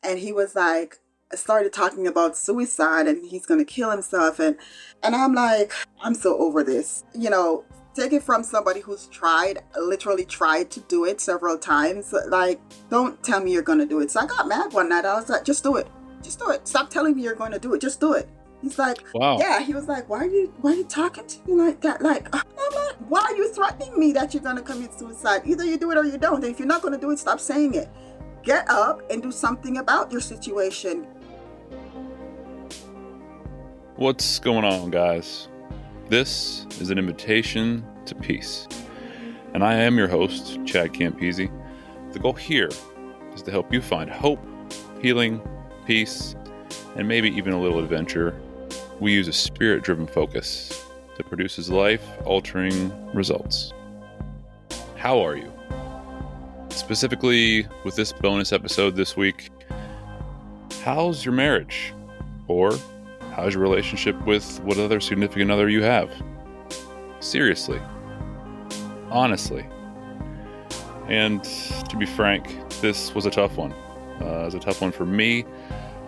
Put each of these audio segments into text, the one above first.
and he was like, started talking about suicide and he's going to kill himself. And I'm like, I'm so over this. Take it from somebody who's literally tried to do it several times. Like, don't tell me you're going to do it. So I got mad one night. I was like, just do it. Just do it. Stop telling me you're going to do it. Just do it. He's like, Wow. yeah. He was like, why are you talking to me like that? Like, I'm like, why are you threatening me that you're going to commit suicide? Either you do it or you don't. And if you're not going to do it, stop saying it. Get up and do something about your situation. What's going on, guys? This is an invitation to peace. And I am your host, Chad Campese. The goal here is to help you find hope, healing, peace, and maybe even a little adventure. We use a spirit-driven focus that produces life-altering results. How are you? Specifically, with this bonus episode this week, how's your marriage? Or how's your relationship with what other significant other you have? Seriously. Honestly. And to be frank, this was a tough one. It was a tough one for me.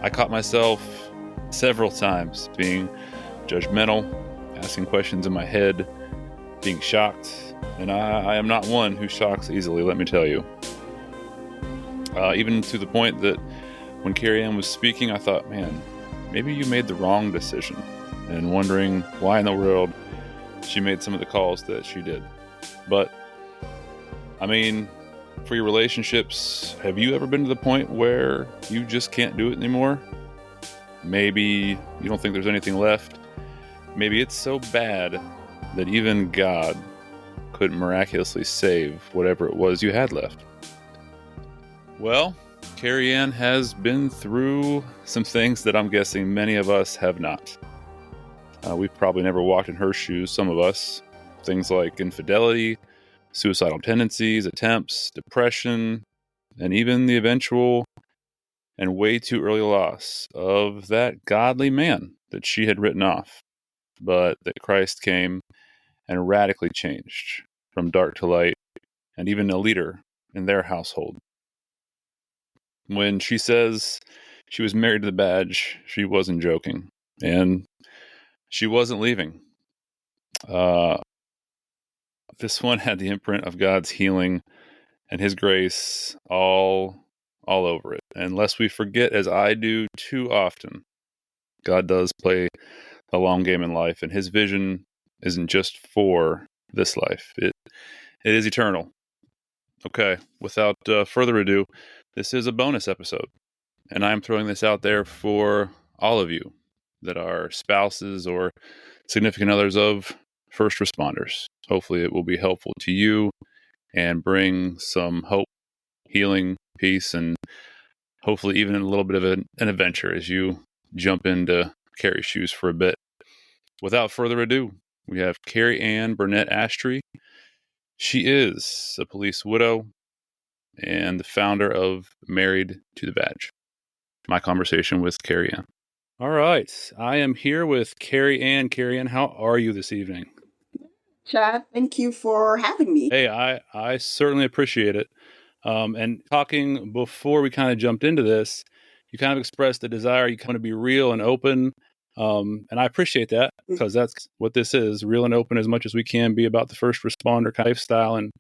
I caught myself several times being judgmental, asking questions in my head, being shocked. And I am not one who shocks easily, let me tell you. Even to the point that when Kerry-Ann was speaking, I thought, man, maybe you made the wrong decision, and wondering why in the world she made some of the calls that she did. But, I mean, for your relationships, have you ever been to the point where you just can't do it anymore? Maybe you don't think there's anything left. Maybe it's so bad that even God couldn't miraculously save whatever it was you had left. Well, Kerry-Ann has been through some things that I'm guessing many of us have not. We've probably never walked in her shoes, some of us. Things like infidelity, suicidal tendencies, attempts, depression, and even the eventual and way too early loss of that godly man that she had written off, but that Christ came and radically changed from dark to light, and even a leader in their household. When she says she was married to the badge, she wasn't joking, and she wasn't leaving. This one had the imprint of God's healing and His grace all over it. And lest we forget, as I do too often, God does play the long game in life, and His vision isn't just for this life. It is eternal. Okay, without further ado, this is a bonus episode, and I'm throwing this out there for all of you that are spouses or significant others of first responders. Hopefully it will be helpful to you and bring some hope, healing, peace, and hopefully even a little bit of an adventure as you jump into Kerry's shoes for a bit. Without further ado, we have Kerry-Ann Burnett Ashtree. She is a police widow and the founder of Married to the Badge. My conversation with Kerry-Ann. All right. I am here with Kerry-Ann. Kerry-Ann, how are you this evening? Chad, thank you for having me. Hey, I certainly appreciate it. And talking before we kind of jumped into this, you kind of expressed the desire, you want to be real and open. And I appreciate that, because that's what this is, real and open as much as we can be about the first responder kind of lifestyle and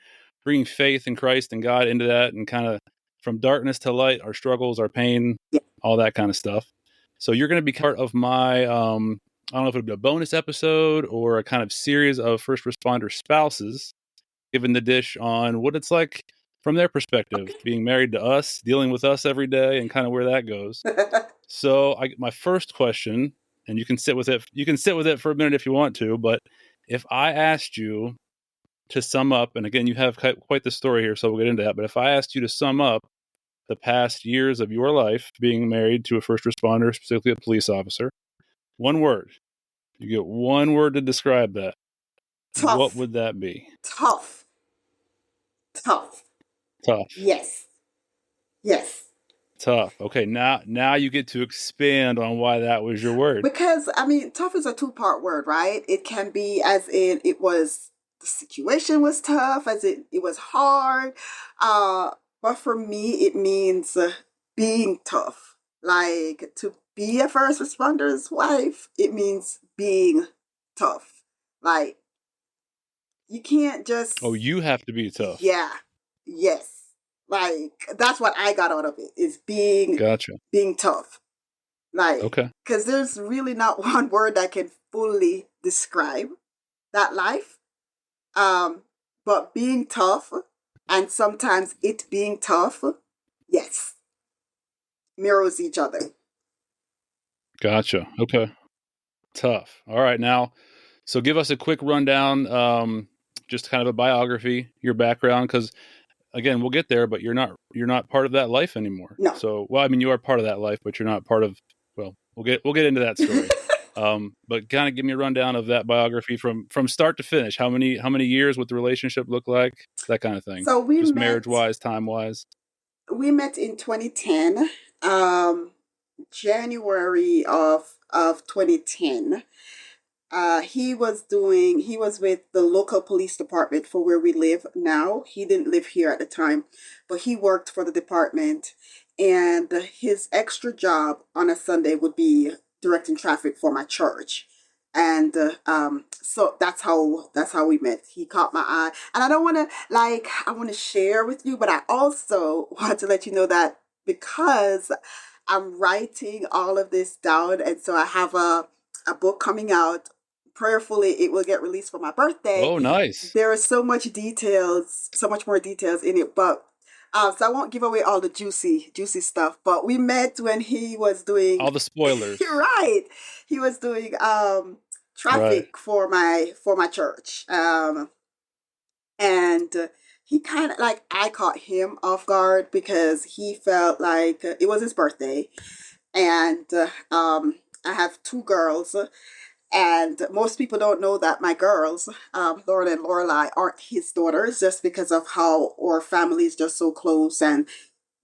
bringing faith in Christ and God into that, and kind of from darkness to light, our struggles, our pain, all that kind of stuff. So you're going to be part of my, I don't know if it'll be a bonus episode or a kind of series of first responder spouses, giving the dish on what it's like from their perspective, being married to us, dealing with us every day, and kind of where that goes. So my first question, and you can sit with it for a minute if you want to, but if I asked you to sum up, and again, you have quite the story here, so we'll get into that, but if I asked you to sum up the past years of your life being married to a first responder, specifically a police officer, one word, you get one word to describe that. Tough. What would that be? Tough. Yes. Tough. Okay, now you get to expand on why that was your word. Because, tough is a two-part word, right? It can be as in the situation was tough, as it was hard. But for me, it means being tough. Like to be a first responder's wife, it means being tough. Like you can't Oh, just, you have to be tough. yeah, yes. Like that's what I got out of it is Gotcha. being tough. Like, Okay. because there's really not one word that can fully describe that life. Um, but being tough and sometimes it being tough, yes, mirrors each other. Gotcha. Okay. Tough. All right. Now, so give us a quick rundown, just kind of a biography, your background, because again, we'll get there, but you're not part of that life anymore. No. So, well, I mean, you are part of that life, but you're not part of. Well, we'll get into that story. But kind of give me a rundown of that biography from start to finish. How many years? What the relationship look like? That kind of thing. So Just marriage wise, time wise. we met in 2010, January of 2010. He was with the local police department for where we live now. He didn't live here at the time, but he worked for the department, and his extra job on a Sunday would be directing traffic for my church. And so that's how we met. He caught my eye, and I don't want to I want to share with you, but I also want to let you know that because I'm writing all of this down, and so I have a book coming out. Prayerfully, it will get released for my birthday. Oh, nice. There are so much details, so much more details in it, but so I won't give away all the juicy stuff. But we met when he was doing All the spoilers. right. He was doing Right. traffic for my church, and he kind of like I caught him off guard because he felt like it was his birthday, and I have two girls, and most people don't know that my girls, Lauren and Lorelai, aren't his daughters just because of how our family is just so close. And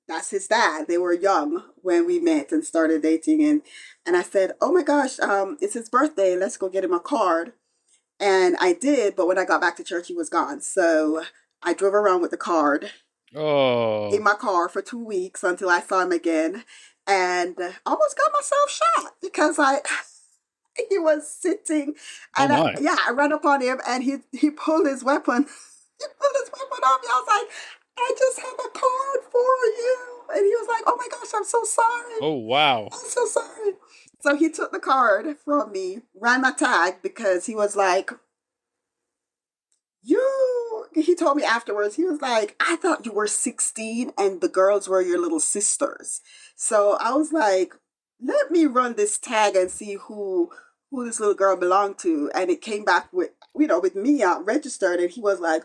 that's his dad. They were young when we met and started dating. And I said, oh my gosh, it's his birthday. Let's go get him a card. And I did. But when I got back to church, he was gone. So I drove around with the card in Oh. my car for 2 weeks until I saw him again. And almost got myself shot because he was sitting, Oh and my. yeah, I ran up on him, and he pulled his weapon. He pulled his weapon on me. I was like, I just have a card for you, and he was like, oh my gosh, I'm so sorry. Oh wow. I'm so sorry. So he took the card from me, ran my tag because he was like, you. He told me afterwards. He was like, I thought you were 16 and the girls were your little sisters. So I was like, let me run this tag and see who this little girl belonged to. And it came back with with me out registered, and he was like,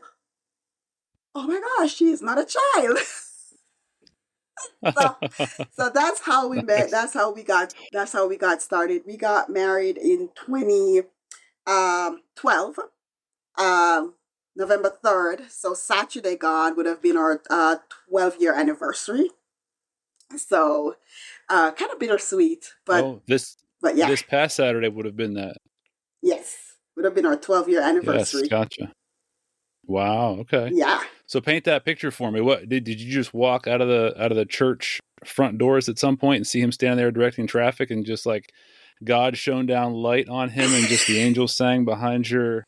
oh my gosh, she is not a child. so so that's how we met. Nice. That's how we got started. We got married in 2012, um, November 3rd. So Saturday gone would have been our 12-year anniversary. So kind of bittersweet, Oh, but yeah, this past Saturday would have been that. yes, would have been our 12-year Yes, anniversary. gotcha. Wow. Okay. Yeah. So paint that picture for me. What did you just walk out of the church front doors at some point and see him standing there directing traffic, and just like God shone down light on him and just the angels sang behind in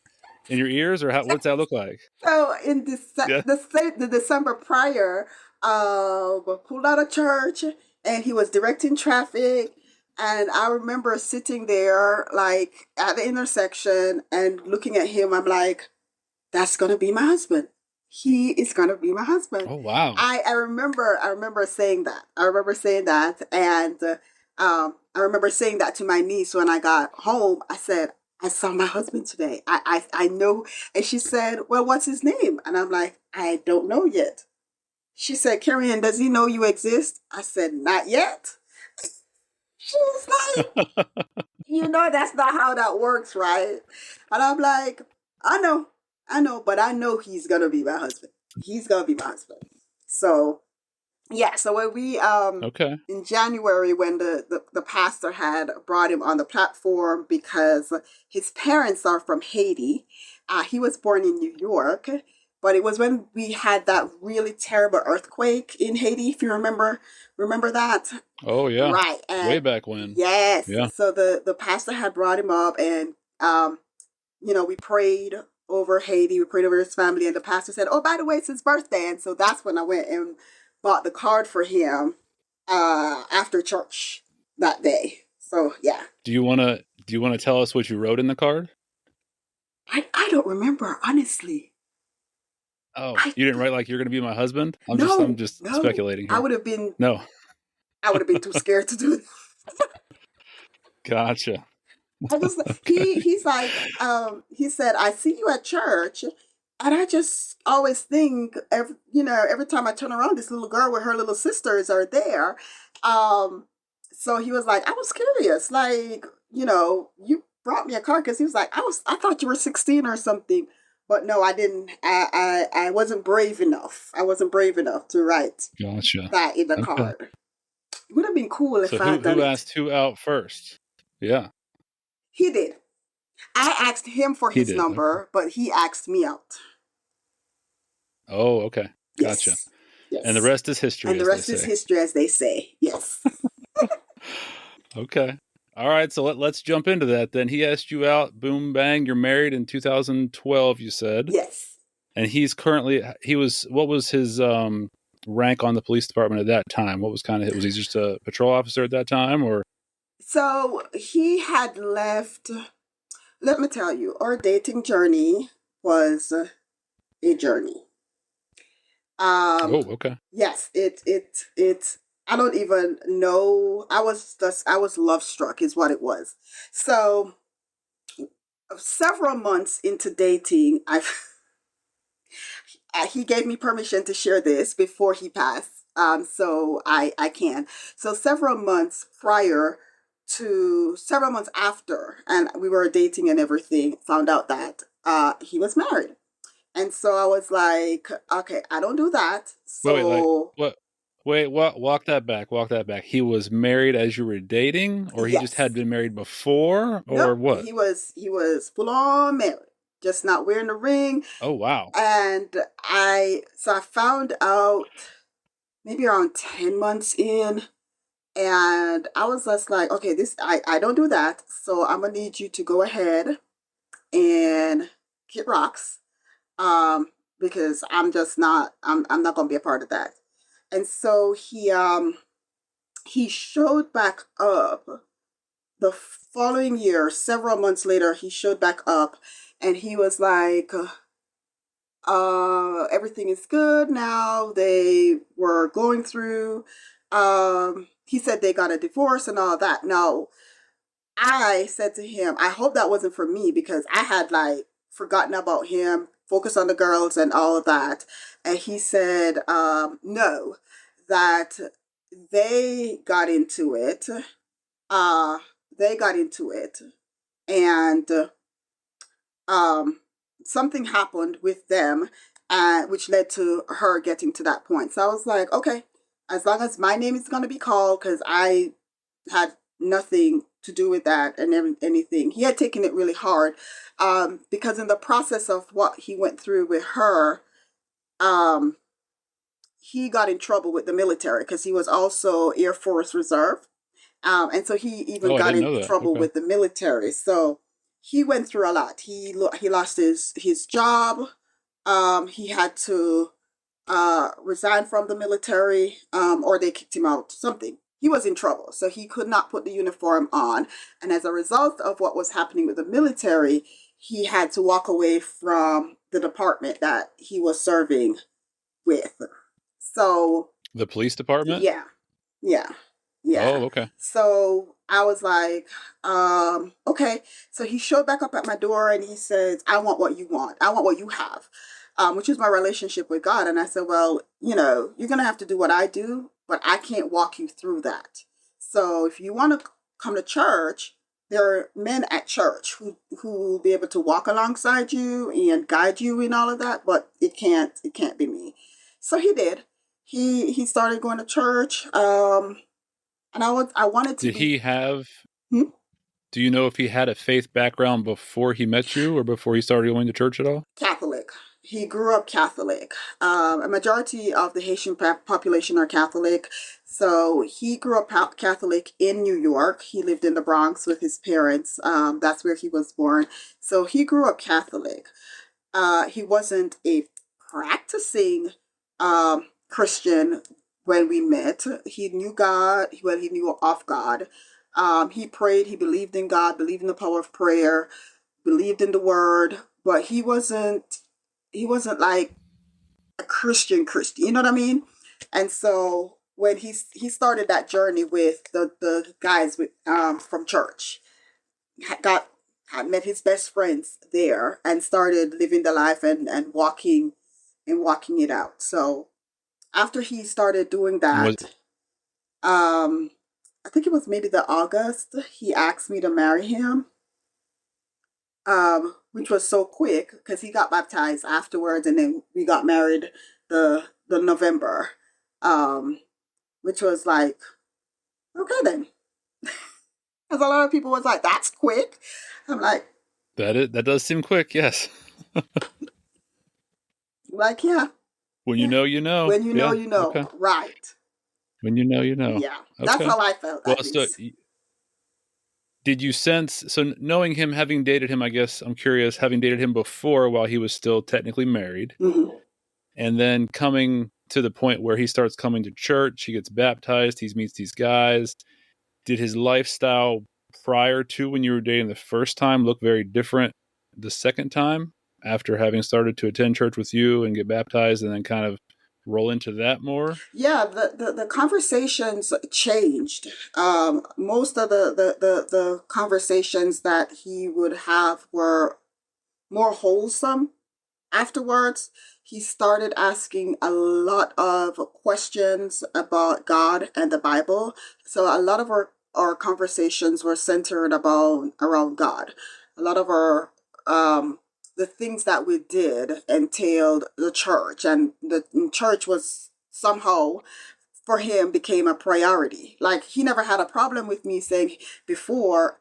your ears, or what's that look like? So in Yeah. the December prior, pulled out of church, and he was directing traffic. And I remember sitting there like at the intersection and looking at him. I'm like, that's gonna be my husband. He is gonna be my husband. Oh wow. I remember saying that. I remember saying that, and I remember saying that to my niece when I got home. I said, I saw my husband today. I know. And she said, well, what's his name? And I'm like, I don't know yet. She said, Kerry-Ann, does he know you exist? I said, not yet. She was like, that's not how that works, right? And I'm like, I know, but I know he's gonna be my husband. He's gonna be my husband. So yeah, so when we Okay. in January, when the pastor had brought him on the platform because his parents are from Haiti. He was born in New York, but it was when we had that really terrible earthquake in Haiti, if you remember that. Oh yeah, Right. way And back when. yes, Yeah. so the pastor had brought him up, and we prayed over Haiti, we prayed over his family, and the pastor said, "Oh, by the way, it's his birthday." And so that's when I went and bought the card for him after church that day. So yeah. Do you wanna tell us what you wrote in the card? I don't remember, honestly. Oh, I you didn't write like you're gonna be my husband? I'm No, just no. speculating I here. would have been No. I would have been too scared to do it. Gotcha. I just Okay. he's like he said, "I see you at church." And I just always think every time I turn around, this little girl with her little sisters are there. Um so he was like, I was curious, like, you brought me a card, because he was like, I thought you were 16 or something. But no, I didn't. I wasn't brave enough. I wasn't brave enough to write Gotcha. that in the Okay. card. It would have been cool So if I who had done who it. asked who out first? Yeah, He did. I asked him for he his did. Okay. number, but he asked me out. Oh, okay. Gotcha. Yes. And the Yes. rest is history, And the as they rest is say. history, as they say. Yes. Okay. All right, so let's jump into that then. He asked you out, boom, bang, you're married in 2012, you said. Yes. And what was his rank on the police department at that time? Was he just a patrol officer at that time, or? So he had left. Let me tell you, our dating journey was a journey. Oh, okay. Yes, it. I don't even know. I was love struck, is what it was. So several months into dating, he gave me permission to share this before he passed. So I can. So several months after, and we were dating and everything, found out that he was married. And so I was like, okay, I don't do that. Wait, like So what? Wait, walk that back. Walk that back. He was married as you were dating, or he just had yes, been married before, no, or what? he was full on married, just not wearing the ring. Oh, wow. And I found out maybe around 10 months in, and I was just like, okay, I don't do that, so I'm gonna need you to go ahead and hit rocks, um, because I'm not gonna be a part of that. And so he showed back up the following year, several months later. He showed back up, and he was like, everything is good now. They were going through, he said they got a divorce and all that. Now, I said to him, I hope that wasn't for me, because I had like forgotten about him, focused on the girls and all of that. And he said, no, that they got into it. Uh, they got into it, and um, something happened with them, which led to her getting to that point. So I was like, okay, as long as my name is going to be called, because I had nothing to do with that and anything. He had taken it really hard, because in the process of what he went through with her, um, he got in trouble with the military, because he was also Air Force Reserve. And so he even Oh, I got didn't in know that. trouble Okay. with the military. So he went through a lot. He lost his job. He had to resign from the military, or they kicked him out. Something. He was in trouble, so he could not put the uniform on. And as a result of what was happening with the military, he had to walk away from the department that he was serving with. So The police department? yeah, yeah, yeah. Oh, okay. So I was like, okay. So he showed back up at my door, and he says, I want what you want. I want what you have, which is my relationship with God. And I said, well, you're going to have to do what I do, but I can't walk you through that. So if you want to come to church, there are men at church who will be able to walk alongside you and guide you in all of that, but it can't be me. So he did. He started going to church, and I wanted to Did be. he have? Hmm? Do you know if he had a faith background before he met you, or before he started going to church at all? Catholic. he grew up Catholic. A majority of the Haitian population are Catholic. So he grew up Catholic in New York. He lived in the Bronx with his parents. That's where he was born. So he grew up Catholic. He wasn't a practicing Christian when we met. He knew God, well, he knew of God. He prayed, he believed in God, believed in the power of prayer, believed in the word, but he wasn't like a Christian, you know what I mean? And so when he started that journey with the guys with from church, got had met his best friends there and started living the life and walking it out. So after he started doing And was that, um I think it was maybe the August, he asked me to marry him, which was so quick because he got baptized afterwards, and then we got married the November, um, which was like, okay then, because a lot of people was like, that's quick. I'm that does seem quick, yes. like yeah, When you yeah. know, you know. When you know, Yeah. you know, Okay. right? When you know, you know. Yeah, that's Okay. how I felt Well, at so least. did you sense, so knowing him, having dated him, I guess I'm curious, having dated him before while he was still technically married, Hmm. and then coming to the point where he starts coming to church, he gets baptized, he meets these guys. Did his lifestyle prior to when you were dating the first time look very different the second time after having started to attend church with you and get baptized and then kind of roll into that more? Yeah, the conversations changed. Most of the conversations that he would have were more wholesome. Afterwards, he started asking a lot of questions about God and the Bible. So a lot of our conversations were centered about around God. A lot of our the things that we did entailed the church, and the church was somehow for him became a priority. Like he never had a problem with me saying before,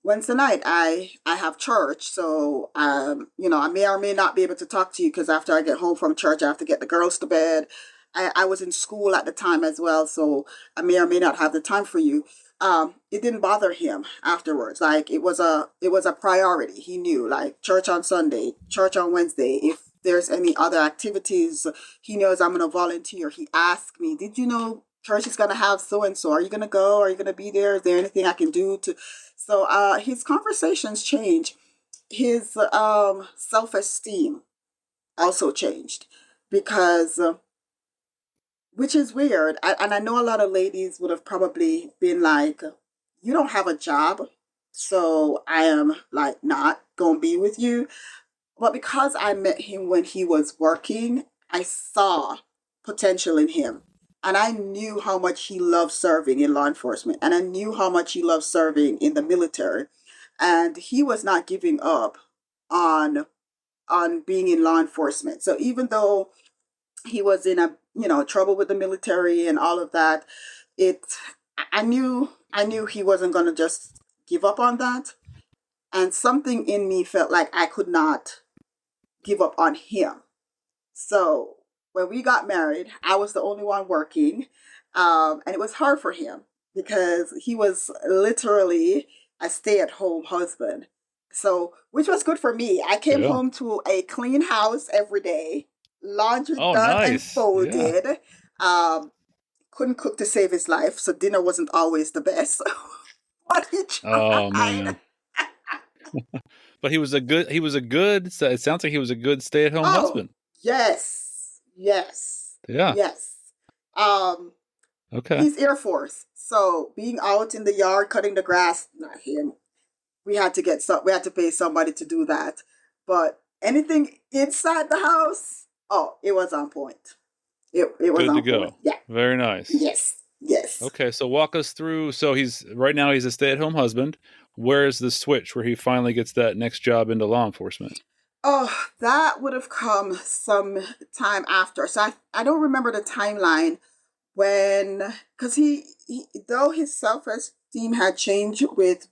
Wednesday night I have church, so I may or may not be able to talk to you because after I get home from church, I have to get the girls to bed. I was in school at the time as well, so I may or may not have the time for you. It didn't bother him afterwards. Like it was a priority. He knew like church on Sunday, church on Wednesday. If there's any other activities, he knows I'm gonna volunteer. He asked me, "Did you know church is gonna have so and so? Are you gonna go? Are you gonna be there? Is there anything I can do to?" So his conversations change. His self esteem also changed because, which is weird. And I know a lot of ladies would have probably been like, "You don't have a job, so I am like not gonna be with you." But because I met him when he was working, I saw potential in him. And I knew how much he loved serving in law enforcement. And I knew how much he loved serving in the military. And he was not giving up on being in law enforcement. So even though he was in a trouble with the military and all of that, it I knew he wasn't gonna just give up on that. And something in me felt like I could not give up on him. So when we got married, I was the only one working, and it was hard for him because he was literally a stay-at-home husband. So, which was good for me. I came Yeah. home to a clean house every day, laundry Oh, done and nice. Yeah. folded. Um, couldn't cook to save his life, so dinner wasn't always the best. But he Oh, tried. man. But he was a good, so it sounds like he was a good stay-at-home Oh, husband. yes, yes, Yeah. yes. Um, Okay. he's Air Force, so being out in the yard cutting the grass, not him. We had to pay somebody to do that. But anything inside the house, oh, it was on point. It was Good to on point. go. Yeah. Very nice. Yes. Yes. Okay, so walk us through. So he's right now he's a stay-at-home husband. Where's the switch where he finally gets that next job into law enforcement? Oh, that would have come some time after. So I don't remember the timeline when, because he though his self esteem had changed with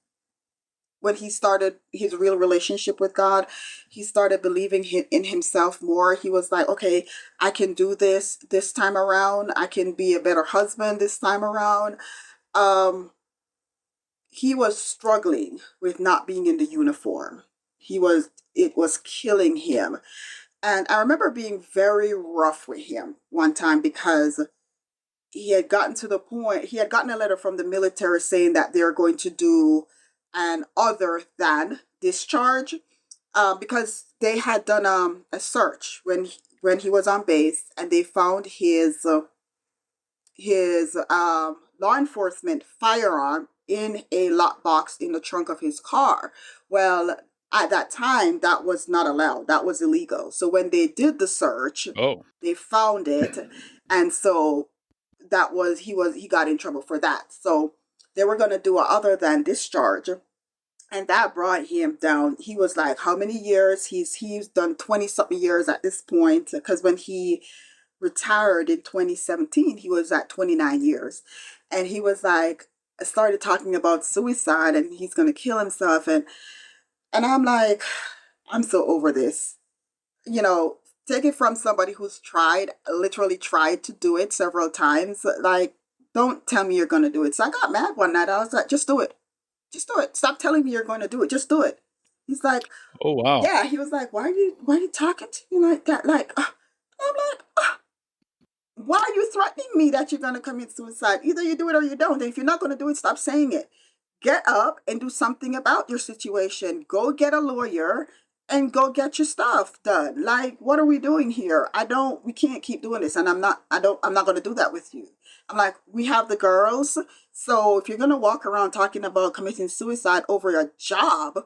when he started his real relationship with God, he started believing in himself more. He was like, okay, I can do this time around. I can be a better husband this time around. Um, he was struggling with not being in the uniform. It was killing him. And I remember being very rough with him one time because he had gotten a letter from the military saying that they're going to do an other than discharge, because they had done a search when he was on base, and they found his law enforcement firearm in a lockbox in the trunk of his car. Well, at that time, that was not allowed. That was illegal. So when they did the search, Oh, they found it, and so he got in trouble for that. So they were going to do a other than discharge, and that brought him down. He was like, how many years? He's done 20 something years at this point, because when he retired in 2017, he was at 29 years. And he was like, started talking about suicide and he's going to kill himself. And I'm like, I'm so over this. You know, take it from somebody who's literally tried to do it several times. Like, don't tell me you're going to do it. So I got mad one night. I was like, just do it. Just do it. Stop telling me you're going to do it. Just do it. He's like, oh wow. yeah. He was like, why are you talking to me like that? Like, I'm like, why are you threatening me that you're going to commit suicide? Either you do it or you don't. And if you're not going to do it, stop saying it. Get up and do something about your situation. Go get a lawyer and go get your stuff done. Like, what are we doing here? We can't keep doing this. And I'm not going to do that with you. I'm like, we have the girls. So if you're going to walk around talking about committing suicide over a job,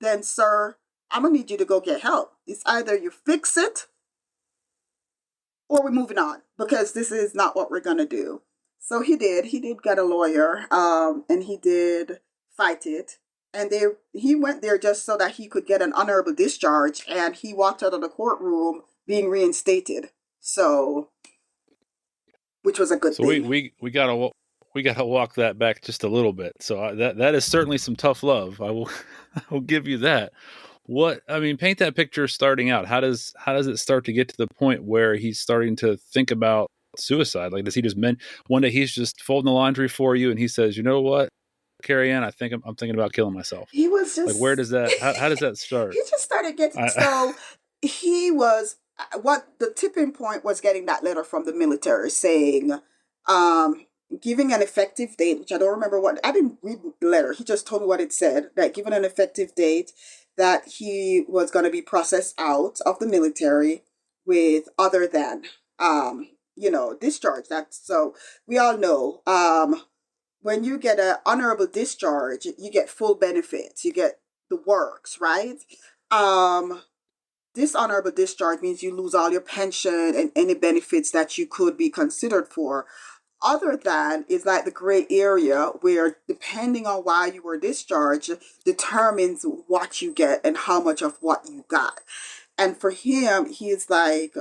then, sir, I'm going to need you to go get help. It's either you fix it or we're moving on, because this is not what we're gonna do. So he did get a lawyer, and he did fight it. And he went there just so that he could get an honorable discharge, and he walked out of the courtroom being reinstated. So, which was a good So we thing. we we gotta we gotta walk that back just a little bit. So that is certainly some tough love. I will I will give you that. What I mean, paint that picture starting out. How does it start to get to the point where he's starting to think about suicide? Like, does he just one day he's just folding the laundry for you and he says, you know what, Kerry-Ann, I'm thinking about killing myself. He was Like, where just does that? How does that start? he just started getting, I, so he was, what the tipping point was, getting that letter from the military saying, um giving an effective date, which I don't remember what, I didn't read the letter. He just told me what it said, that given an effective date, that he was going to be processed out of the military with other than, discharge. That's, so we all know, when you get an honorable discharge, you get full benefits, you get the works, right? Um, Dishonorable discharge means you lose all your pension and any benefits that you could be considered for. Other than is like the gray area where, depending on why you were discharged, determines what you get and how much of what you got. And for him, he's like,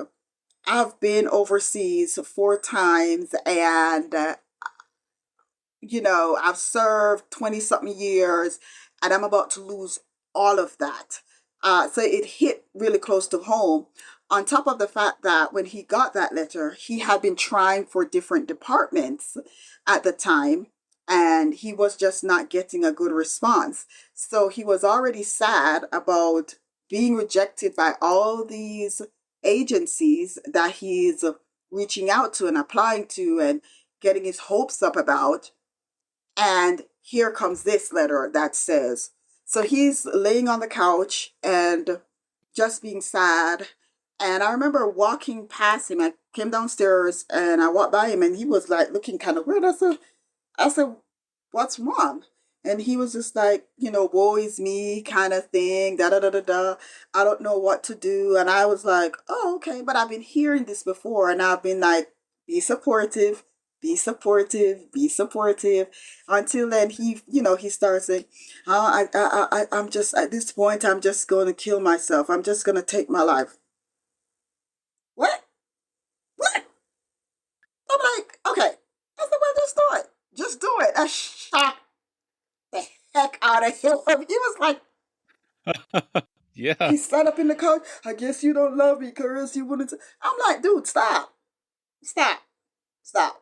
I've been overseas 4 times, and I've served 20 something years, and I'm about to lose all of that. So it hit really close to home. On top of the fact that when he got that letter, he had been trying for different departments at the time, and he was just not getting a good response. So he was already sad about being rejected by all these agencies that he's reaching out to and applying to and getting his hopes up about. And here comes this letter that says, so he's laying on the couch and just being sad. And I remember walking past him. I came downstairs and I walked by him, and he was like looking kind of weird. I said, what's wrong? And he was just like, woe is me kind of thing, da da da da da. I don't know what to do. And I was like, oh, okay. But I've been hearing this before, and I've been like, be supportive, be supportive, be supportive. Until then, he starts saying, oh, I'm just, at this point, I'm just going to kill myself. I'm just going to take my life. What? What? I'm like, okay. I said, well, just do it. Just do it. I shot the heck out of him. He was like, Yeah. he sat up in the couch. I guess you don't love me because you wanted to. I'm like, dude, stop. Stop. Stop.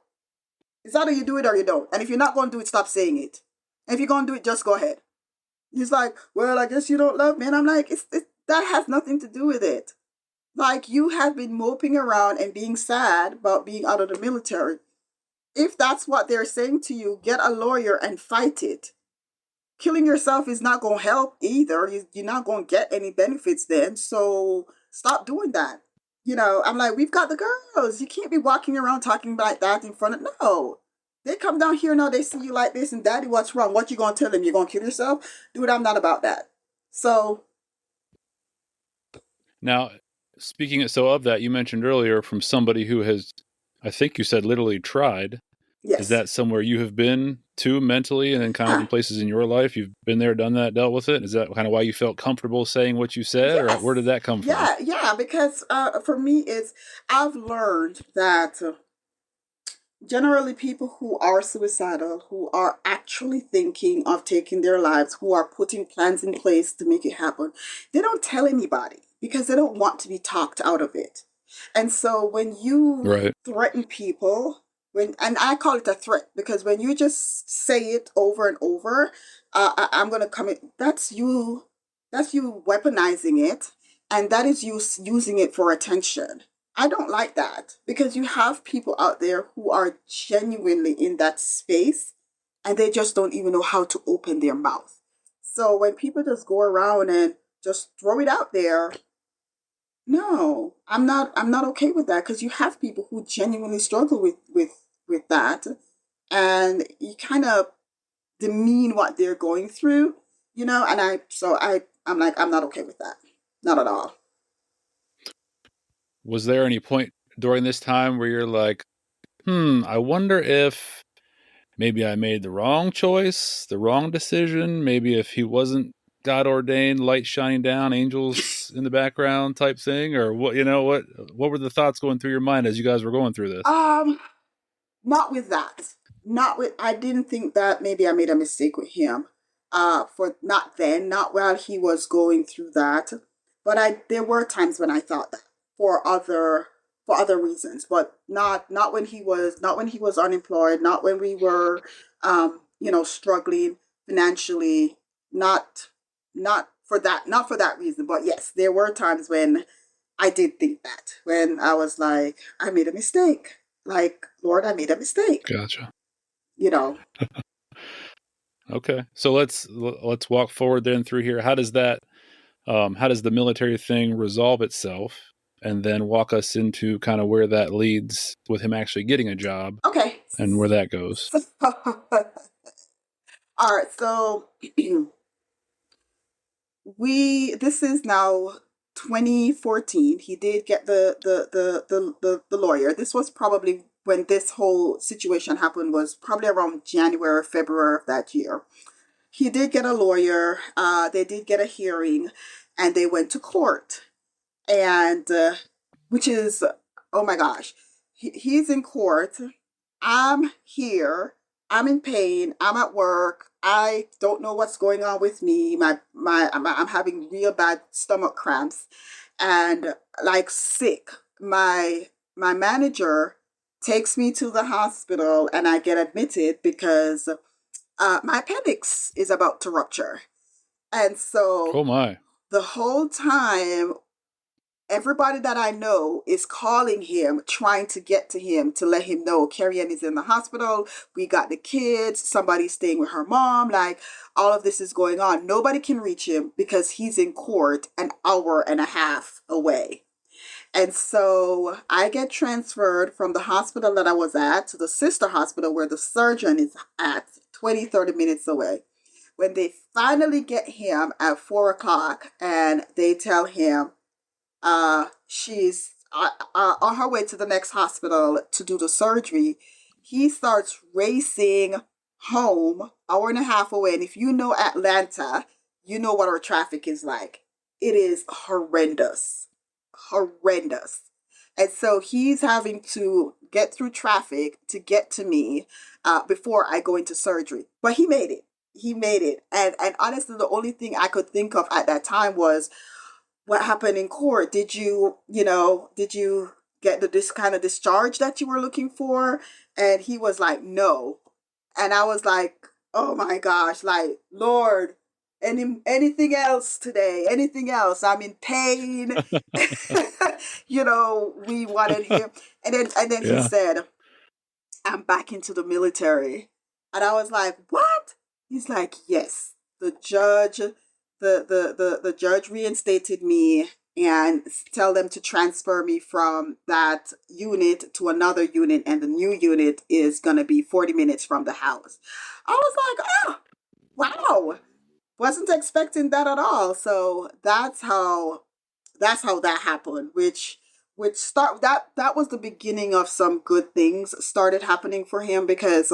It's either you do it or you don't. And if you're not going to do it, stop saying it. And if you're going to do it, just go ahead. He's like, well, I guess you don't love me. And I'm like, that has nothing to do with it. Like, you have been moping around and being sad about being out of the military. If that's what they're saying to you, get a lawyer and fight it. Killing yourself is not going to help either. You're not going to get any benefits then. So stop doing that. I'm like, we've got the girls. You can't be walking around talking like that in front of, no. They come down here now, they see you like this, and daddy, what's wrong? What you going to tell them? You're going to kill yourself? Dude, I'm not about that. So. Now, speaking of that, you mentioned earlier from somebody who has, I think you said literally tried. Is Yes. that somewhere you have been to mentally and then kind of in places in your life? You've been there, done that, dealt with it? Is that kind of why you felt comfortable saying what you said, or where did Yes. that come from? Yeah, because for me, I've learned that generally people who are suicidal, who are actually thinking of taking their lives, who are putting plans in place to make it happen, they don't tell anybody because they don't want to be talked out of it. And so when you Right. threaten people, and I call it a threat because when you just say it over and over, I'm going to commit, that's you weaponizing it, and that is you using it for attention. I don't like that because you have people out there who are genuinely in that space and they just don't even know how to open their mouth. So when people just go around and just throw it out there, no, I'm not okay with that because you have people who genuinely struggle with that, and you kind of demean what they're going through, and I'm like, I'm not okay with that. Not at all. Was there any point during this time where you're like, I wonder if maybe I made the wrong choice, the wrong decision, maybe if he wasn't God ordained, light shining down, angels in the background type thing, or what were the thoughts going through your mind as you guys were going through this? Um, Not with that. Not with. I didn't think that maybe I made a mistake with him. For not then, not while he was going through that. But there were times when I thought that for other reasons, but not when he was unemployed, not when we were struggling financially, not not for that reason. But yes, there were times when I did think that, when I was like, I made a mistake. Like, Lord, I made a mistake. Gotcha. You know. Okay, so let's walk forward then through here. How does the military thing resolve itself, and then walk us into kind of where that leads with him actually getting a job Okay. and where that goes. All right. So this is now 2014. He did get the lawyer. This was probably when this whole situation happened, was probably around January, February of that year. He did get a lawyer. They did get a hearing, and they went to court. And which is, oh my gosh, he's in court. I'm here. I'm in pain. I'm at work. I don't know what's going on with me. I'm having real bad stomach cramps, and like sick. My manager takes me to the hospital, and I get admitted because my appendix is about to rupture. And so Oh my. the whole time, everybody that I know is calling him, trying to get to him to let him know Kerry-Ann is in the hospital. We got the kids. Somebody's staying with her mom. Like, all of this is going on. Nobody can reach him because he's in court an hour and a half away. And so I get transferred from the hospital that I was at to the sister hospital where the surgeon is at, 20, 30 minutes away. When they finally get him at 4 o'clock and they tell him she's on her way to the next hospital to do the surgery, he starts racing home, hour and a half away. And if you know Atlanta, you know what our traffic is like. It is horrendous, horrendous. And so he's having to get through traffic to get to me before I go into surgery. But he made it. He made it. And honestly, the only thing I could think of at that time was what happened in court. Did you get this kind of discharge that you were looking for? And he was like, no. And I was like, oh my gosh, like, Lord, anything else today? Anything else? I'm in pain. We wanted him. And then he Yeah. said, I'm back into the military. And I was like, what? He's like, yes. The judge reinstated me and tell them to transfer me from that unit to another unit, and the new unit is gonna be 40 minutes from the house. I was like, oh, wow. Wasn't expecting that at all. So that's how that happened, which start that was the beginning of some good things started happening for him, because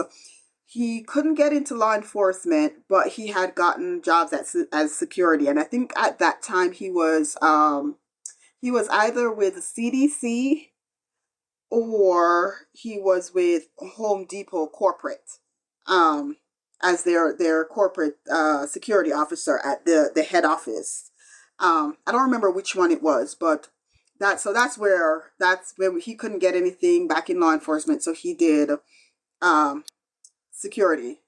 he couldn't get into law enforcement, but he had gotten jobs as security. And I think at that time he was either with CDC or he was with Home Depot corporate, um, as their corporate security officer at the head office. I don't remember which one it was, but that's where he couldn't get anything back in law enforcement, so he did um, security,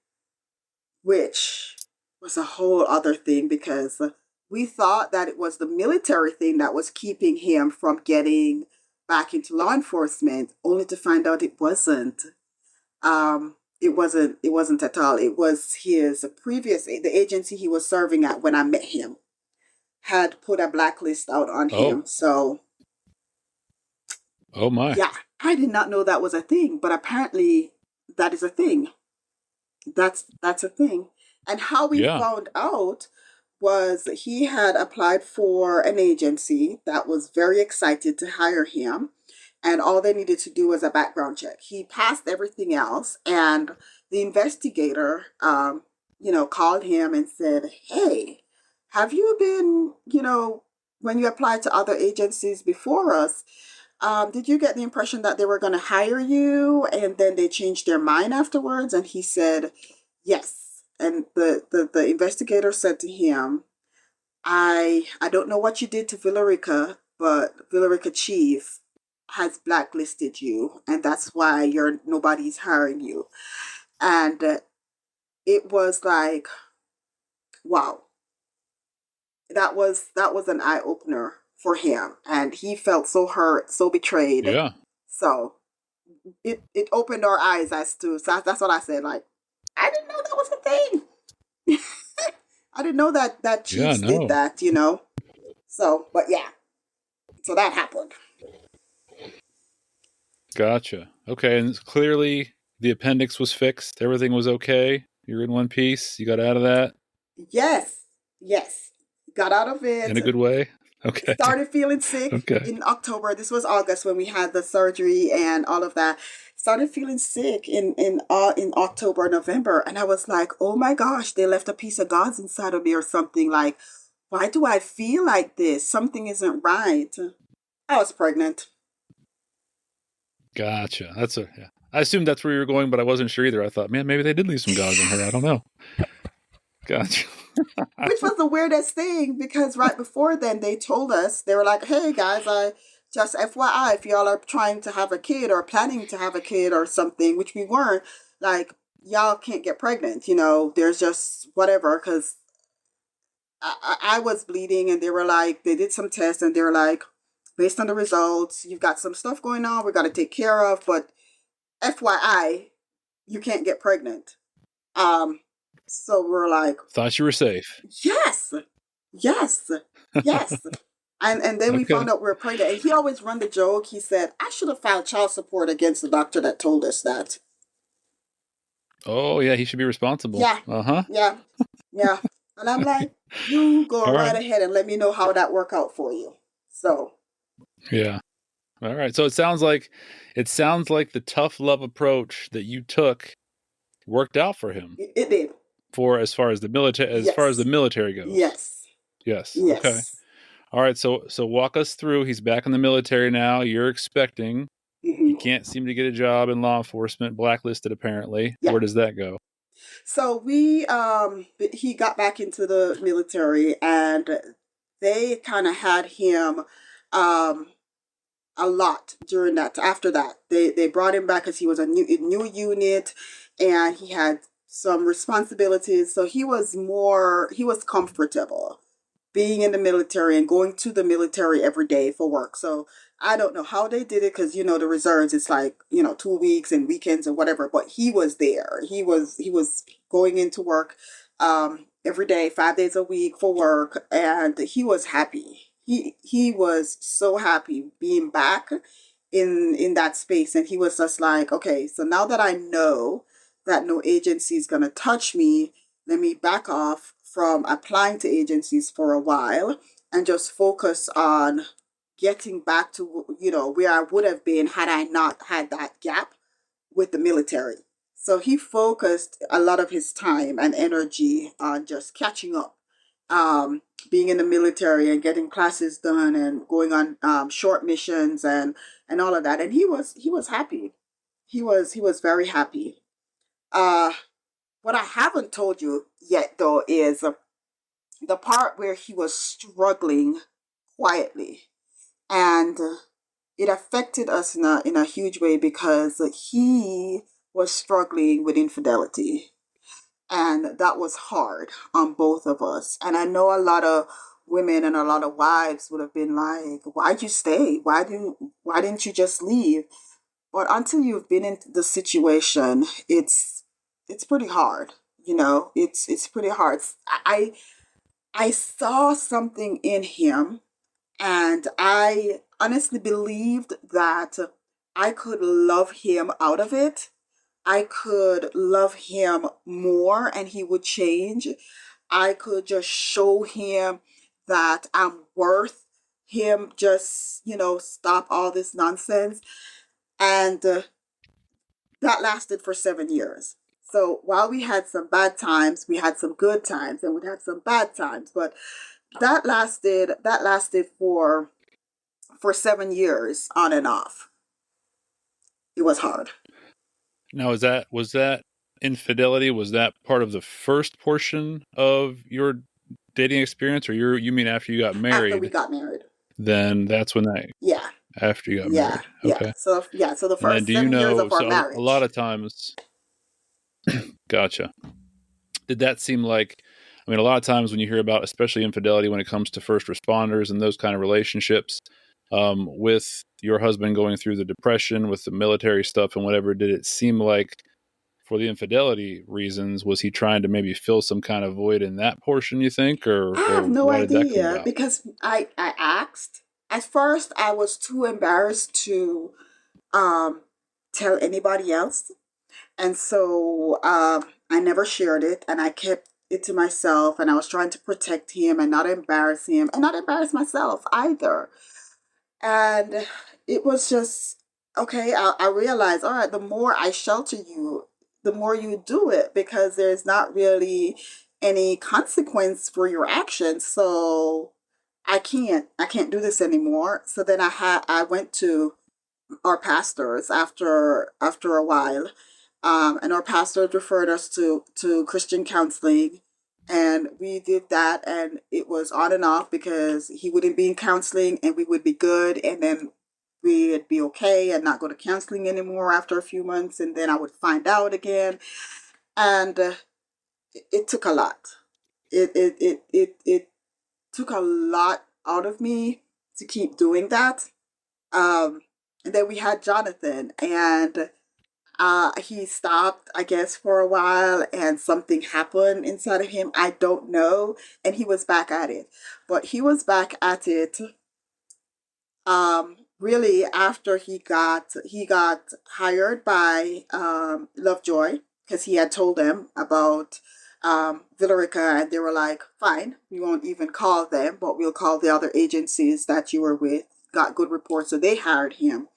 which was a whole other thing, because we thought that it was the military thing that was keeping him from getting back into law enforcement, only to find out it wasn't. It wasn't at all. It was his previous the agency he was serving at when I met him had put a blacklist out on him. Oh. So Oh my. yeah, I did not know that was a thing, but apparently that is a thing. That's a thing. And how we Yeah. found out was he had applied for an agency that was very excited to hire him, and all they needed to do was a background check. He passed everything else, and the investigator, called him and said, "Hey, have you been, when you applied to other agencies before us, did you get the impression that they were going to hire you and then they changed their mind afterwards?" And he said, yes. And the investigator said to him, I don't know what you did to Villarica, but Villarica Chief has blacklisted you, and that's why nobody's hiring you. And it was like, wow, that was an eye opener for him, and he felt so hurt, so betrayed. Yeah. So it opened our eyes as to, so that's what I said. Like, I didn't know that was a thing. I didn't know that Yeah. Chiefs did No. that. So, but yeah, so that happened. Gotcha. Okay. And clearly the appendix was fixed. Everything was okay. You're in one piece. You got out of that Yes, yes, got out of in it. a good way. Okay. Started feeling sick Okay. in October. This was August when we had the surgery and all of that. Started feeling sick in October, November, and I was like, "Oh my gosh, they left a piece of God's inside of me or something." Like, why do I feel like this? Something isn't right. I was pregnant. Gotcha. Yeah. I assumed that's where you were going, but I wasn't sure either. I thought, man, maybe they did leave some gods in her. I don't know. Gotcha. Which was the weirdest thing, because right before then they told us, they were like, "Hey guys, I just FYI, if y'all are trying to have a kid or planning to have a kid or something," which we weren't, like, y'all can't get pregnant. There's just whatever, because I was bleeding, and they were like, they did some tests, and they were like, based on the results, you've got some stuff going on we got to take care of, but FYI, you can't get pregnant. Um, so we're like, Thought you were safe. yes, yes, yes. And then we Okay. found out we were pregnant. And he always run the joke. He said, "I should have filed child support against the doctor that told us that." Oh, yeah. He should be responsible. Yeah, Uh-huh. yeah, yeah. And I'm like, you go All right right. ahead and let me know how that work out for you. So Yeah. All right. So it sounds like the tough love approach that you took worked out for him it did. for as far as the Yes, military goes. yes, Yes. Okay. yes. All right. So walk us through. He's back in the military now. You're expecting. He Hmm. can't seem to get a job in law enforcement, blacklisted apparently. Yeah. Where does that go? So he got back into the military, and they kind of had him um a lot during that. After that, they brought him back because he was a new unit, and he had some responsibilities. So he was comfortable being in the military and going to the military every day for work. So I don't know how they did it because the reserves, it's like 2 weeks and weekends and whatever. But he was there. He was going into work every day, 5 days a week for work, and he was happy. He was so happy being back in that space, and he was just like, okay, so now that I know that no agency is gonna touch me, let me back off from applying to agencies for a while and just focus on getting back to where I would have been had I not had that gap with the military. So he focused a lot of his time and energy on just catching up, um, being in the military and getting classes done and going on short missions and all of that. And he was happy. He was very happy. Uh, what I haven't told you yet though is the part where he was struggling quietly, and it affected us in a huge way because he was struggling with infidelity, and that was hard on both of us. And I know a lot of women and a lot of wives would have been like, why'd you stay? Why didn't you just leave? But until you've been in the situation, it's pretty hard. It's pretty hard. I saw something in him, and I honestly believed that I could love him out of it. I could love him more and he would change. I could just show him that I'm worth him just, stop all this nonsense. And that lasted for 7 years. So while we had some bad times, we had some good times, and we had some bad times. But that lasted for 7 years on and off. It was hard. Now, was that infidelity? Was that part of the first portion of your dating experience, or you mean after you got After we married? got married. Then that's when that Yeah. after you got Yeah. married. Yeah. Okay. So the And then first do you 7 years know? of our So a lot marriage. of times, gotcha. Did that seem like? I mean, a lot of times when you hear about, especially infidelity, when it comes to first responders and those kind of relationships, with your husband going through the depression with the military stuff and whatever, did it seem like for the infidelity reasons, was he trying to maybe fill some kind of void in that portion, you think, or I have no why did that come idea about? because I asked. At first, I was too embarrassed to um tell anybody else, and so I never shared it, and I kept it to myself, and I was trying to protect him and not embarrass him and not embarrass myself either. And it was just, okay, I realized, all right, the more I shelter you, the more you do it because there's not really any consequence for your actions. So I can't do this anymore. So then I went to our pastors after a while, and our pastors referred us to Christian counseling, and we did that, and it was on and off because he wouldn't be in counseling, and we would be good, and then we'd be okay and not go to counseling anymore after a few months, and then I would find out again, and it took a lot. It took a lot out of me to keep doing that. Um, and then we had Jonathan, and he stopped, I guess, for a while, and something happened inside of him. I don't know, and he was back at it, but he was back at it. Really after he got hired by Lovejoy because he had told them about Villarica, and they were like, "Fine, we won't even call them, but we'll call the other agencies that you were with." Got good reports, so they hired him,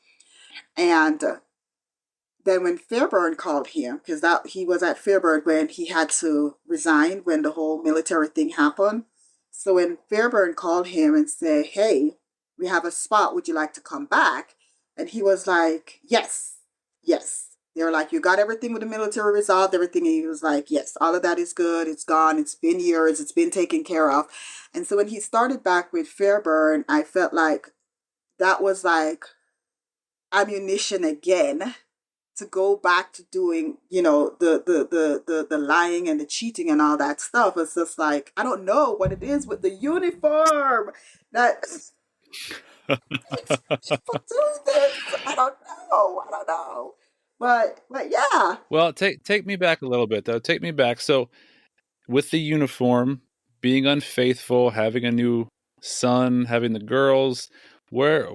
and then when Fairburn called him, because that he was at Fairburn when he had to resign when the whole military thing happened. So when Fairburn called him and said, "Hey, we have a spot. Would you like to come back?" And he was like, "Yes, yes." They were like, you got everything with the military resolved, everything. And he was like, yes, all of that is good. It's gone. It's been years. It's been taken care of. And so when he started back with Fairburn, I felt like that was like ammunition again to go back to doing, the lying and the cheating and all that stuff. It's just like, I don't know what it is with the uniform that makes people do this. I don't know. I don't know. But yeah. Well, take me back a little bit though. Take me back. So with the uniform, being unfaithful, having a new son, having the girls, where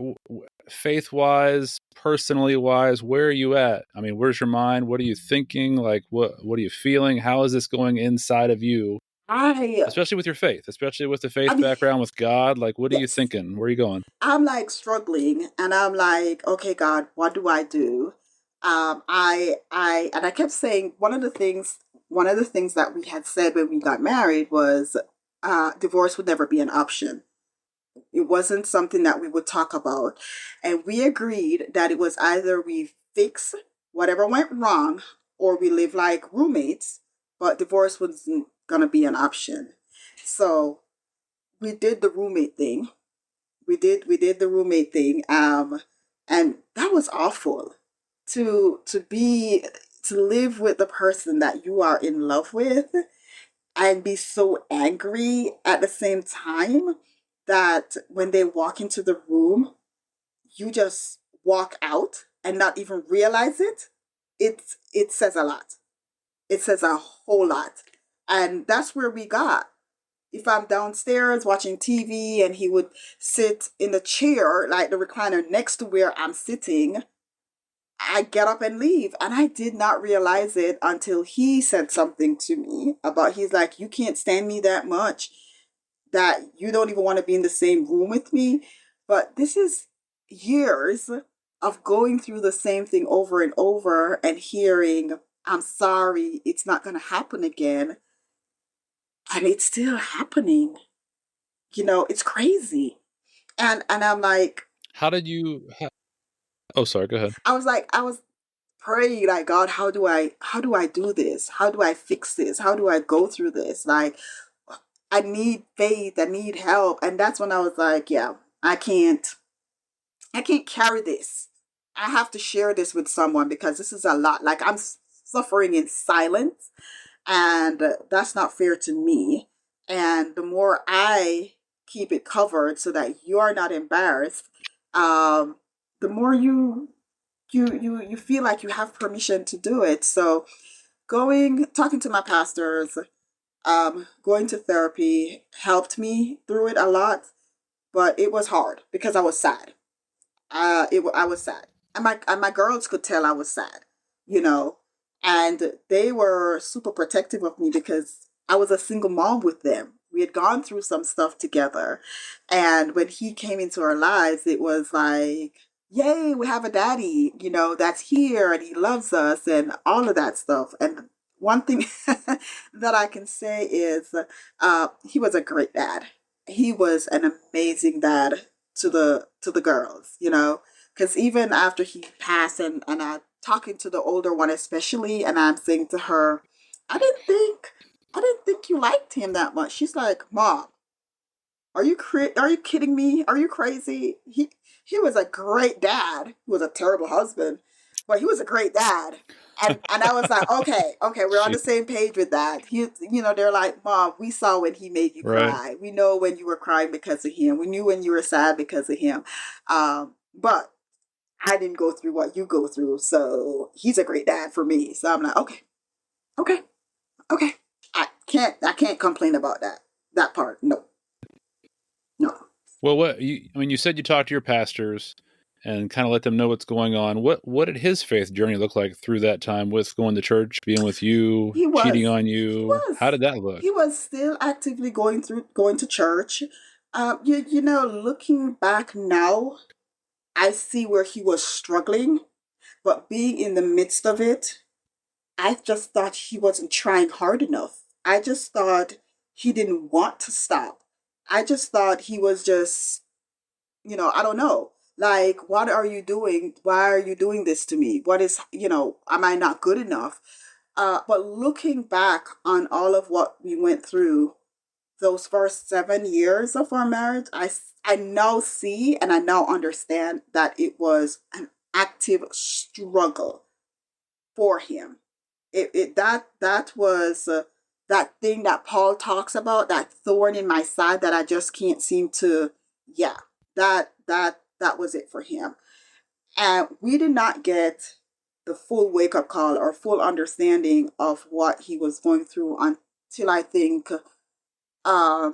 faith wise, personally wise, where are you at? I mean, where's your mind? What are you thinking? Like what are you feeling? How is this going inside of you? I Especially with your faith, especially with the I faith mean, background with God, like what are you yes. thinking? Where are you going? I'm like struggling and I'm like, okay, God, what do I do? And I kept saying one of the things that we had said when we got married was divorce would never be an option. It wasn't something that we would talk about. And we agreed that it was either we fix whatever went wrong or we live like roommates, but divorce wasn't going to be an option. So we did the roommate thing. We did the roommate thing. And that was awful to be to live with the person that you are in love with and be so angry at the same time that when they walk into the room, you just walk out and not even realize it. It says a lot. It says a whole lot. And that's where we got. If I'm downstairs watching TV and he would sit in the chair, like the recliner next to where I'm sitting, I get up and leave. And I did not realize it until he said something to me about, he's like, you can't stand me that much that you don't even want to be in the same room with me. But this is years of going through the same thing over and over and hearing, I'm sorry, it's not going to happen again. And it's still happening. It's crazy. And I'm like, How did you Oh, sorry, go ahead. I was praying like, God, how do I do this? How do I fix this? How do I go through this? Like, I need faith, I need help. And that's when I was like, yeah, I can't I can't carry this. I have to share this with someone because this is a lot. Like, I'm suffering in silence, and that's not fair to me. And the more I keep it covered so that you are not embarrassed, um, the more you feel like you have permission to do it. So talking to my pastors, going to therapy helped me through it a lot, but it was hard because I was sad. I was sad, and my girls could tell I was sad, you know, and they were super protective of me because I was a single mom with them. We had gone through some stuff together, and when he came into our lives, it was like, yay, we have a daddy, that's here and he loves us and all of that stuff. And one thing that I can say is, he was a great dad. He was an amazing dad to the girls, because even after he passed, and I talking to the older one especially, and I'm saying to her, I didn't think you liked him that much. She's like, Mom, are you kidding me? Are you crazy? He was a great dad. He was a terrible husband, but he was a great dad. And I was like, okay, okay, we're on She the same page with that. They're like, Mom, we saw when he made you right. cry. We know when you were crying because of him. We knew when you were sad because of him. But I didn't go through what you go through, so he's a great dad for me. So I'm like, okay, okay, okay. I can't complain about that part. No, no. Well, I mean, you said you talked to your pastors and kind of let them know what's going on. What did his faith journey look like through that time with going to church, being with you, He cheating was. on He you? How was. did that look? He was still actively going to church. Looking back now, I see where he was struggling, but being in the midst of it, I just thought he wasn't trying hard enough. I just thought he didn't want to stop. I just thought he was just, I don't know. Like, what are you doing? Why are you doing this to me? What is, am I not good enough? But looking back on all of what we went through those first 7 years of our marriage, I now see and I now understand that it was an active struggle for him. That was that thing that Paul talks about, that thorn in my side that I just can't seem to. Yeah, that was it for him. And we did not get the full wake up call or full understanding of what he was going through until I think uh,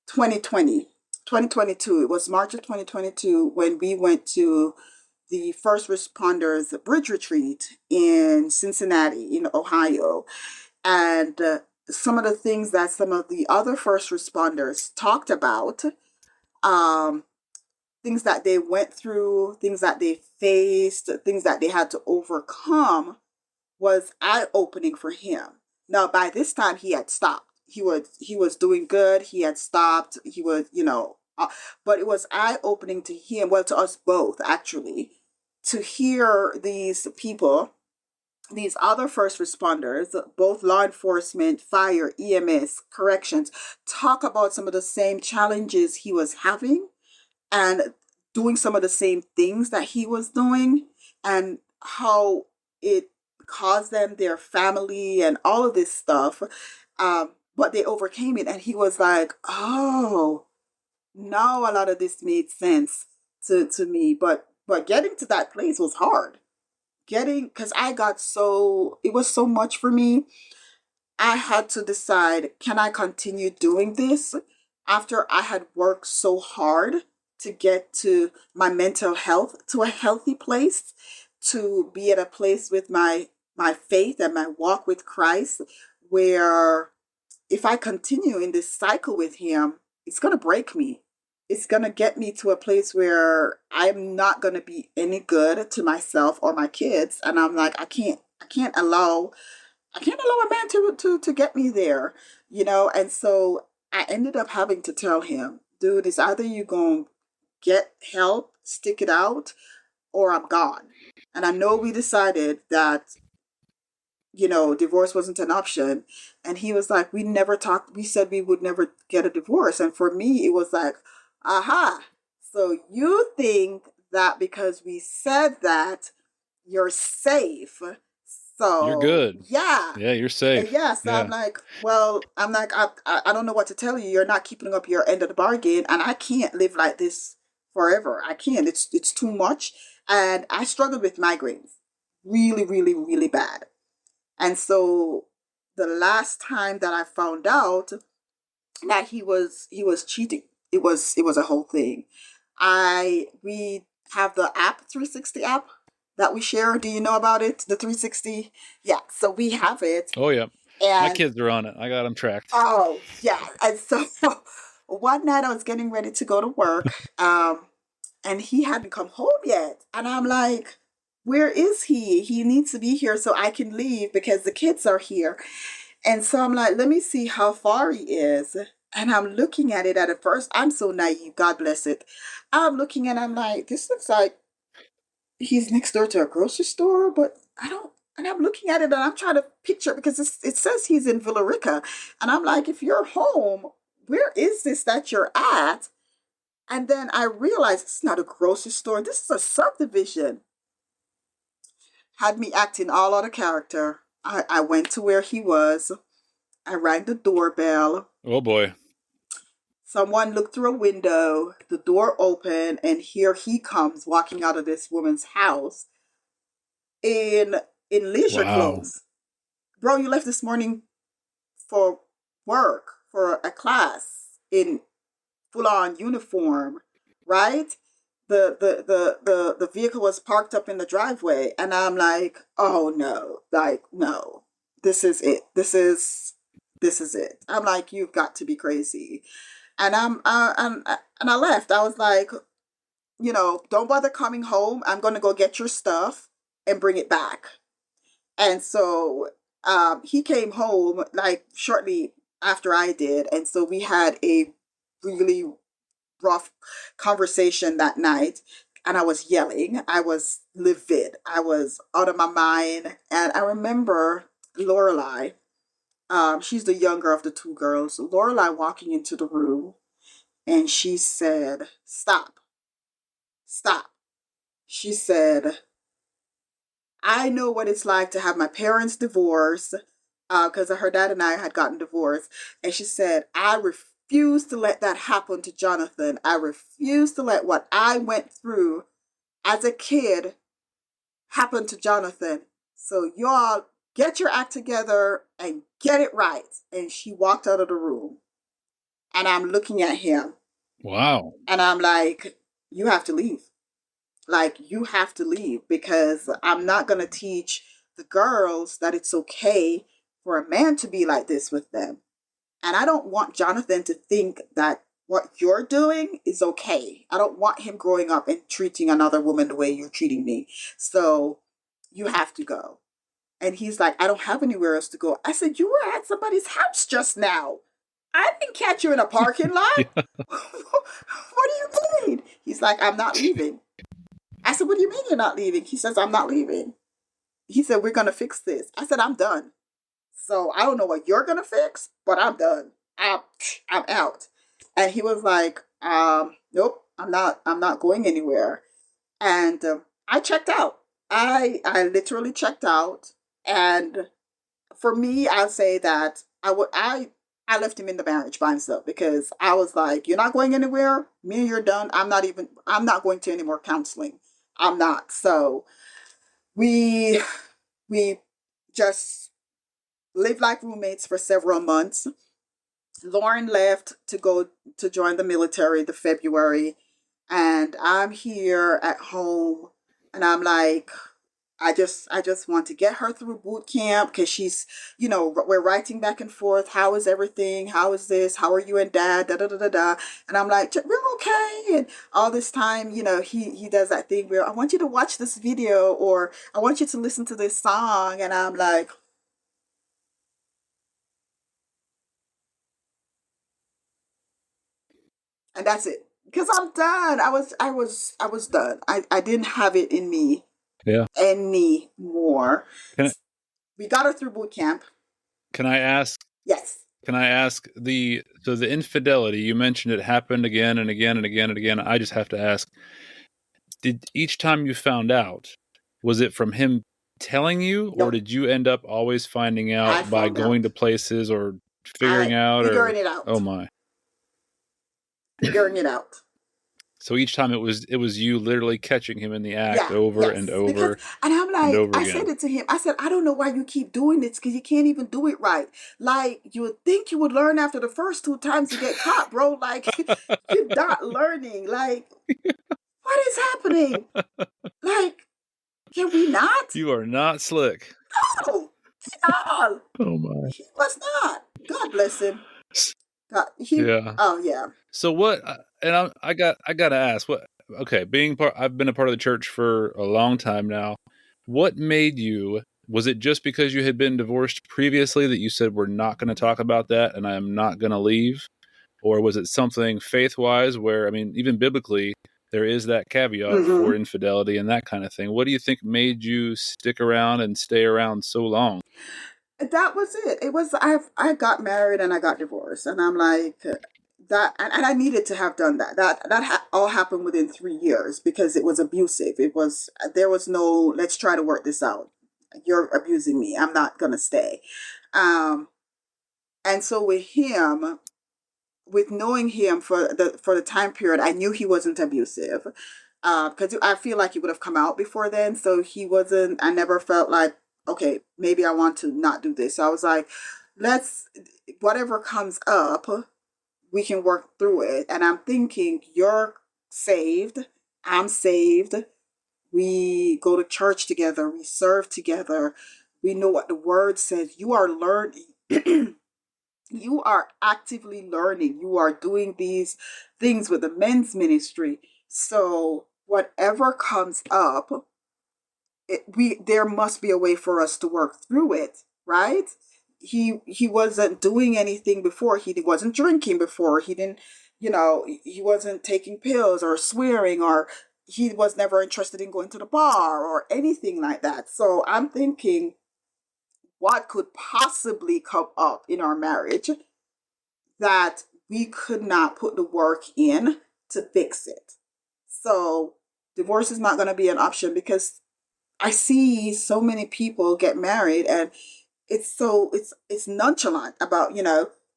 2020, 2022. It was March of 2022 when we went to the first responders bridge retreat in Cincinnati, in Ohio. And some of the things that some of the other first responders talked about, um, things that they went through, things that they faced, things that they had to overcome, was eye opening for him. Now, by this time, he had stopped. He was doing good. He had stopped. He was, but it was eye opening to him. Well, to us both, actually, to hear these people, these other first responders, both law enforcement, fire, EMS, corrections, talk about some of the same challenges he was having and doing some of the same things that he was doing, and how it caused them, their family, and all of this stuff. But they overcame it, and he was like, "Oh, now a lot of this made sense to me." But getting to that place was hard. Getting, because I got so, it was so much for me. I had to decide, can I continue doing this after I had worked so hard to get to my mental health to a healthy place, to be at a place with my faith and my walk with Christ, where if I continue in this cycle with him, it's going to break me. It's going to get me to a place where I'm not going to be any good to myself or my kids, and I'm like, I can't allow a man to get me there, And so I ended up having to tell him, dude, it's either you gonna get help, stick it out, or I'm gone. And I know we decided that, divorce wasn't an option. And he was like, we never talked, we said we would never get a divorce. And for me, it was like, aha. So you think that because we said that, you're safe. You're So good. yeah. Yeah, you're safe. Yeah, so I'm Yeah. like, well, I don't know what to tell you. You're not keeping up your end of the bargain, and I can't live like this forever. I can't. It's too much, and I struggled with migraines, really, really, really bad. And so the last time that I found out that he was cheating, it was a whole thing. I we have the app 360 app that we share. Do you know about it? The 360. Yeah, so we have it, Oh yeah. My and kids are on it. I got them tracked. oh, yeah. And so one night I was getting ready to go to work, and he hadn't come home yet. And I'm like, where is he? He needs to be here so I can leave because the kids are here. And so I'm like, let me see how far he is. And I'm looking at it at first. I'm so naive. God bless it. I'm looking and I'm like, this looks like he's next door to a grocery store, but I don't. And I'm looking at it and I'm trying to picture because it says he's in Villarica. And I'm like, if you're home, where is this that you're at? And then I realized it's not a grocery store. This is a subdivision. Had me acting all out of character. I went to where he was. I rang the doorbell. Oh boy. Someone looked through a window. The door opened, and here he comes walking out of this woman's house in in leisure Wow. clothes. Bro, you left this morning for work, for a class in full on uniform, right? The vehicle was parked up in the driveway, and I'm like, oh no, like no, this is it. I'm like, you've got to be crazy, and and I left. I was like, don't bother coming home. I'm gonna go get your stuff and bring it back. And so he came home like shortly after I did. And so we had a really rough conversation that night. And I was yelling. I was livid. I was out of my mind. And I remember Lorelai. She's the younger of the two girls. Lorelai walking into the room, and she said, "Stop, stop." She said, "I know what it's like to have my parents divorce, because her dad and I had gotten divorced." And she said, "I refuse to let that happen to Jonathan. I refuse to let what I went through as a kid happen to Jonathan. So y'all get your act together and get it right." And she walked out of the room. And I'm looking at him, Wow. and I'm like, "You have to leave. Like, you have to leave, because I'm not going to teach the girls that it's okay for a man to be like this with them. And I don't want Jonathan to think that what you're doing is okay. I don't want him growing up and treating another woman the way you're treating me. So you have to go." And he's like, "I don't have anywhere else to go." I said, "You were at somebody's house just now. I didn't catch you in a parking lot." Yeah. "What do you mean?" He's like, "I'm not leaving." I said, "What do you mean you're not leaving?" He says, "I'm not leaving." He said, "We're going to fix this." I said, "I'm done. So I don't know what you're going to fix, but I'm done. I'm out." And he was like, "Nope, I'm not going anywhere." And I checked out. I literally checked out. And for me, I'd say that I left him in the marriage by himself, because I was like, "You're not going anywhere. Me and you're done. I'm not going to any more counseling. I'm not." So we we just lived like roommates for several months. Lauren left to go to join the military the February, and I'm here at home, and I'm like, I just want to get her through boot camp, because she's, we're writing back and forth. "How is everything? How is this? How are you and dad? Da da da da da." And I'm like, "We're okay." And all this time, he does that thing where, "I want you to watch this video," or, "I want you to listen to this song." And I'm like, and that's it. Because I'm done. I was done. I didn't have it in me Yeah. anymore. Can I, We got her through boot camp. can I ask? Yes. Can I ask the infidelity you mentioned? It happened again and again and again and again. I just have to ask: did each time you found out, was it from him telling you, or Nope. did you end up always finding I out by found going to out. places or figuring I out, figuring or it oh out. my? Figuring it out. So each time it was you literally catching him in the act Yeah, over and yes. Because, over and I'm and like, over I said again. it to him. I said, "I don't know why you keep doing this, because you can't even do it right. Like, you would think you would learn after the first two times you get caught, bro. Like, you're not learning. Like, what is happening? Like, can we not?" You are not slick. No, at all. Oh my. He was not. God bless him. God, he, Yeah. oh, yeah. So what? And I gotta ask. What? Okay, I've been a part of the church for a long time now. What made you? Was it just because you had been divorced previously that you said, "We're not going to talk about that, and I am not going to leave"? Or was it something faith wise, where, I mean, even biblically, there is that caveat for Mm-hmm. infidelity and that kind of thing? What do you think made you stick around and stay around so long? That was it. It was, I got married and I got divorced, and I'm like, that, and I needed to have done that. All happened within 3 years, because it was abusive. It was, there was no, "Let's try to work this out. You're abusing me. I'm not gonna stay." Um, and so with him, with knowing him for the time period, I knew he wasn't abusive, because I feel like he would have come out before then. So he wasn't. I never felt like, okay, maybe I want to not do this. So I was like, let's, whatever comes up, we can work through it. And I'm thinking, you're saved, I'm saved. We go to church together. We serve together. We know what the word says. You are learning. You are actively learning. You are doing these things with the men's ministry. So whatever comes up, there must be a way for us to work through it, right? He wasn't doing anything before. He wasn't drinking before. He didn't. he wasn't taking pills or swearing, or he was never interested in going to the bar or anything like that. So I'm thinking, what could possibly come up in our marriage that we could not put the work in to fix it? So divorce is not going to be an option, because I see so many people get married, and it's nonchalant about,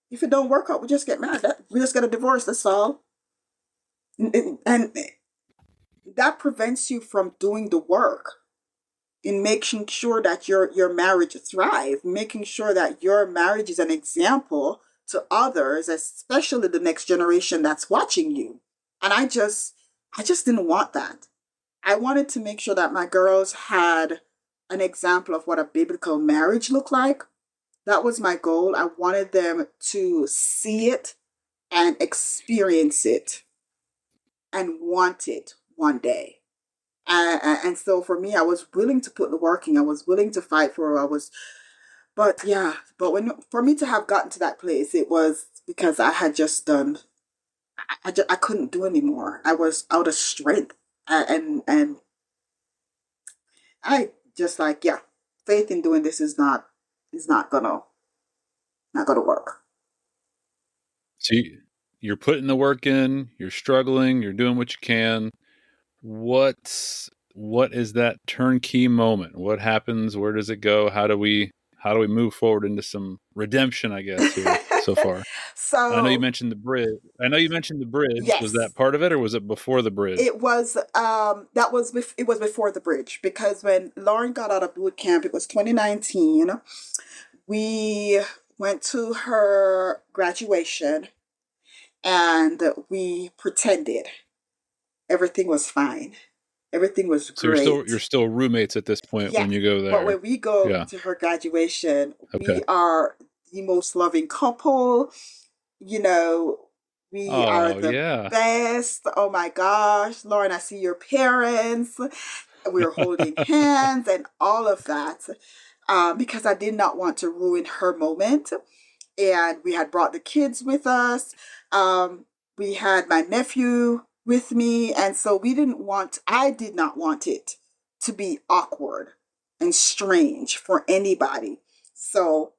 if it don't work out, we just get married. We just get a divorce. That's all. And that prevents you from doing the work in making sure that your marriage thrive, making sure that your marriage is an example to others, especially the next generation that's watching you. And I just didn't want that. I wanted to make sure that my girls had an example of what a biblical marriage looked like. That was my goal. I wanted them to see it and experience it and want it one day. And so for me, I was willing to put the work in. I was willing to fight for it. But yeah, but for me to have gotten to that place, it was because I had just done. I couldn't do anymore. I was out of strength, and I just like, yeah, faith in doing this is not gonna work. So you're putting the work in, you're struggling, you're doing what you can. What is that turnkey moment? What happens? Where does it go? How do we move forward into some redemption, I guess, here so far? I know you So mentioned the bridge. I know you mentioned the bridge. Was that yes, part of it, or was it before the bridge? it was before the bridge, because when Lauren got out of boot camp, it was 2019. We went to her graduation, and we pretended everything was fine. Everything was So you're great. still roommates at this point Yeah. when you go But there. when we go Yeah. to her graduation, Okay. we are the most loving couple. You know, we are Oh the yeah. best. Oh my gosh, Lauren, I see your parents. We're holding hands and all of that, because I did not want to ruin her moment. And we had brought the kids with us. Um, we had my nephew with me. And so I did not want it to be awkward and strange for anybody. So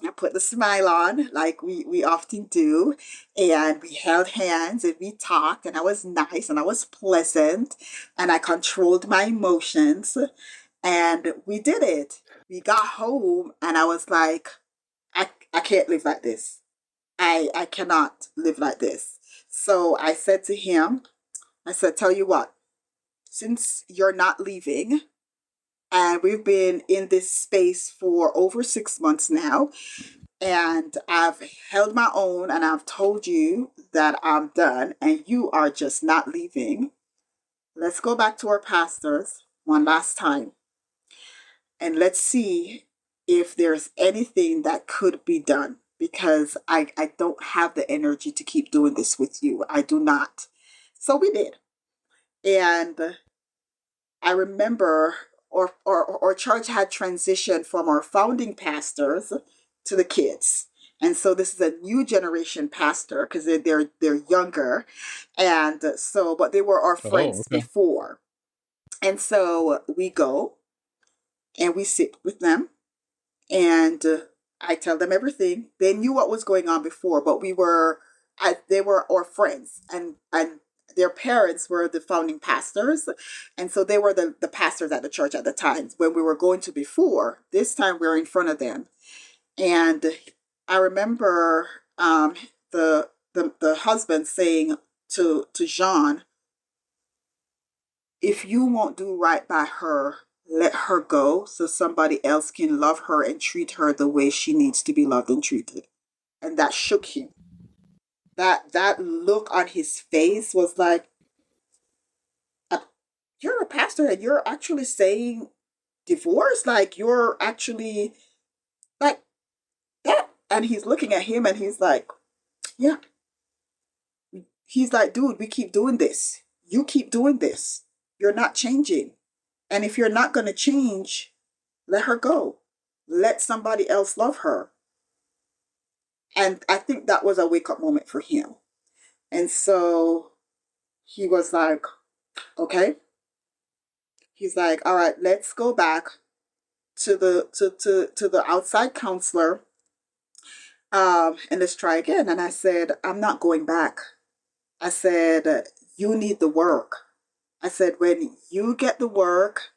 I put the smile on like we often do, and we held hands and we talked, and I was nice and I was pleasant, and I controlled my emotions, and we did it. We got home, and I was like, I can't live like this. I cannot live like this. So I said to him, I said, tell you what, since you're not leaving, and we've been in this space for over 6 months now, and I've held my own, and I've told you that I'm done, and you are just not leaving. Let's go back to our pastors one last time, and let's see if there's anything that could be done, because I don't have the energy to keep doing this with you. I do not. So we did. And I remember our church had transitioned from our founding pastors to the kids. And so this is a new generation pastor, because they're younger. And so, but they were our Oh, friends okay. before. And so we go and we sit with them, and I tell them everything. They knew what was going on before, but they were our friends, and their parents were the founding pastors, and so they were the pastors at the church at the time when we were going to before. This time we are in front of them, and I remember the husband saying to Jean, if you won't do right by her, let her go so somebody else can love her and treat her the way she needs to be loved and treated. And that shook him. That look on his face was like, "Uh, you're a pastor and you're actually saying divorce? Like you're actually like that?" And he's looking at him and he's like, yeah. He's like, dude, we keep doing this. You keep doing this. You're not changing. And if you're not going to change, let her go. Let somebody else love her. And I think that was a wake up moment for him. And so he was like, okay. He's like, all right, let's go back to the outside counselor, and let's try again. And I said, I'm not going back. I said, you need the work. I said, when you get the work,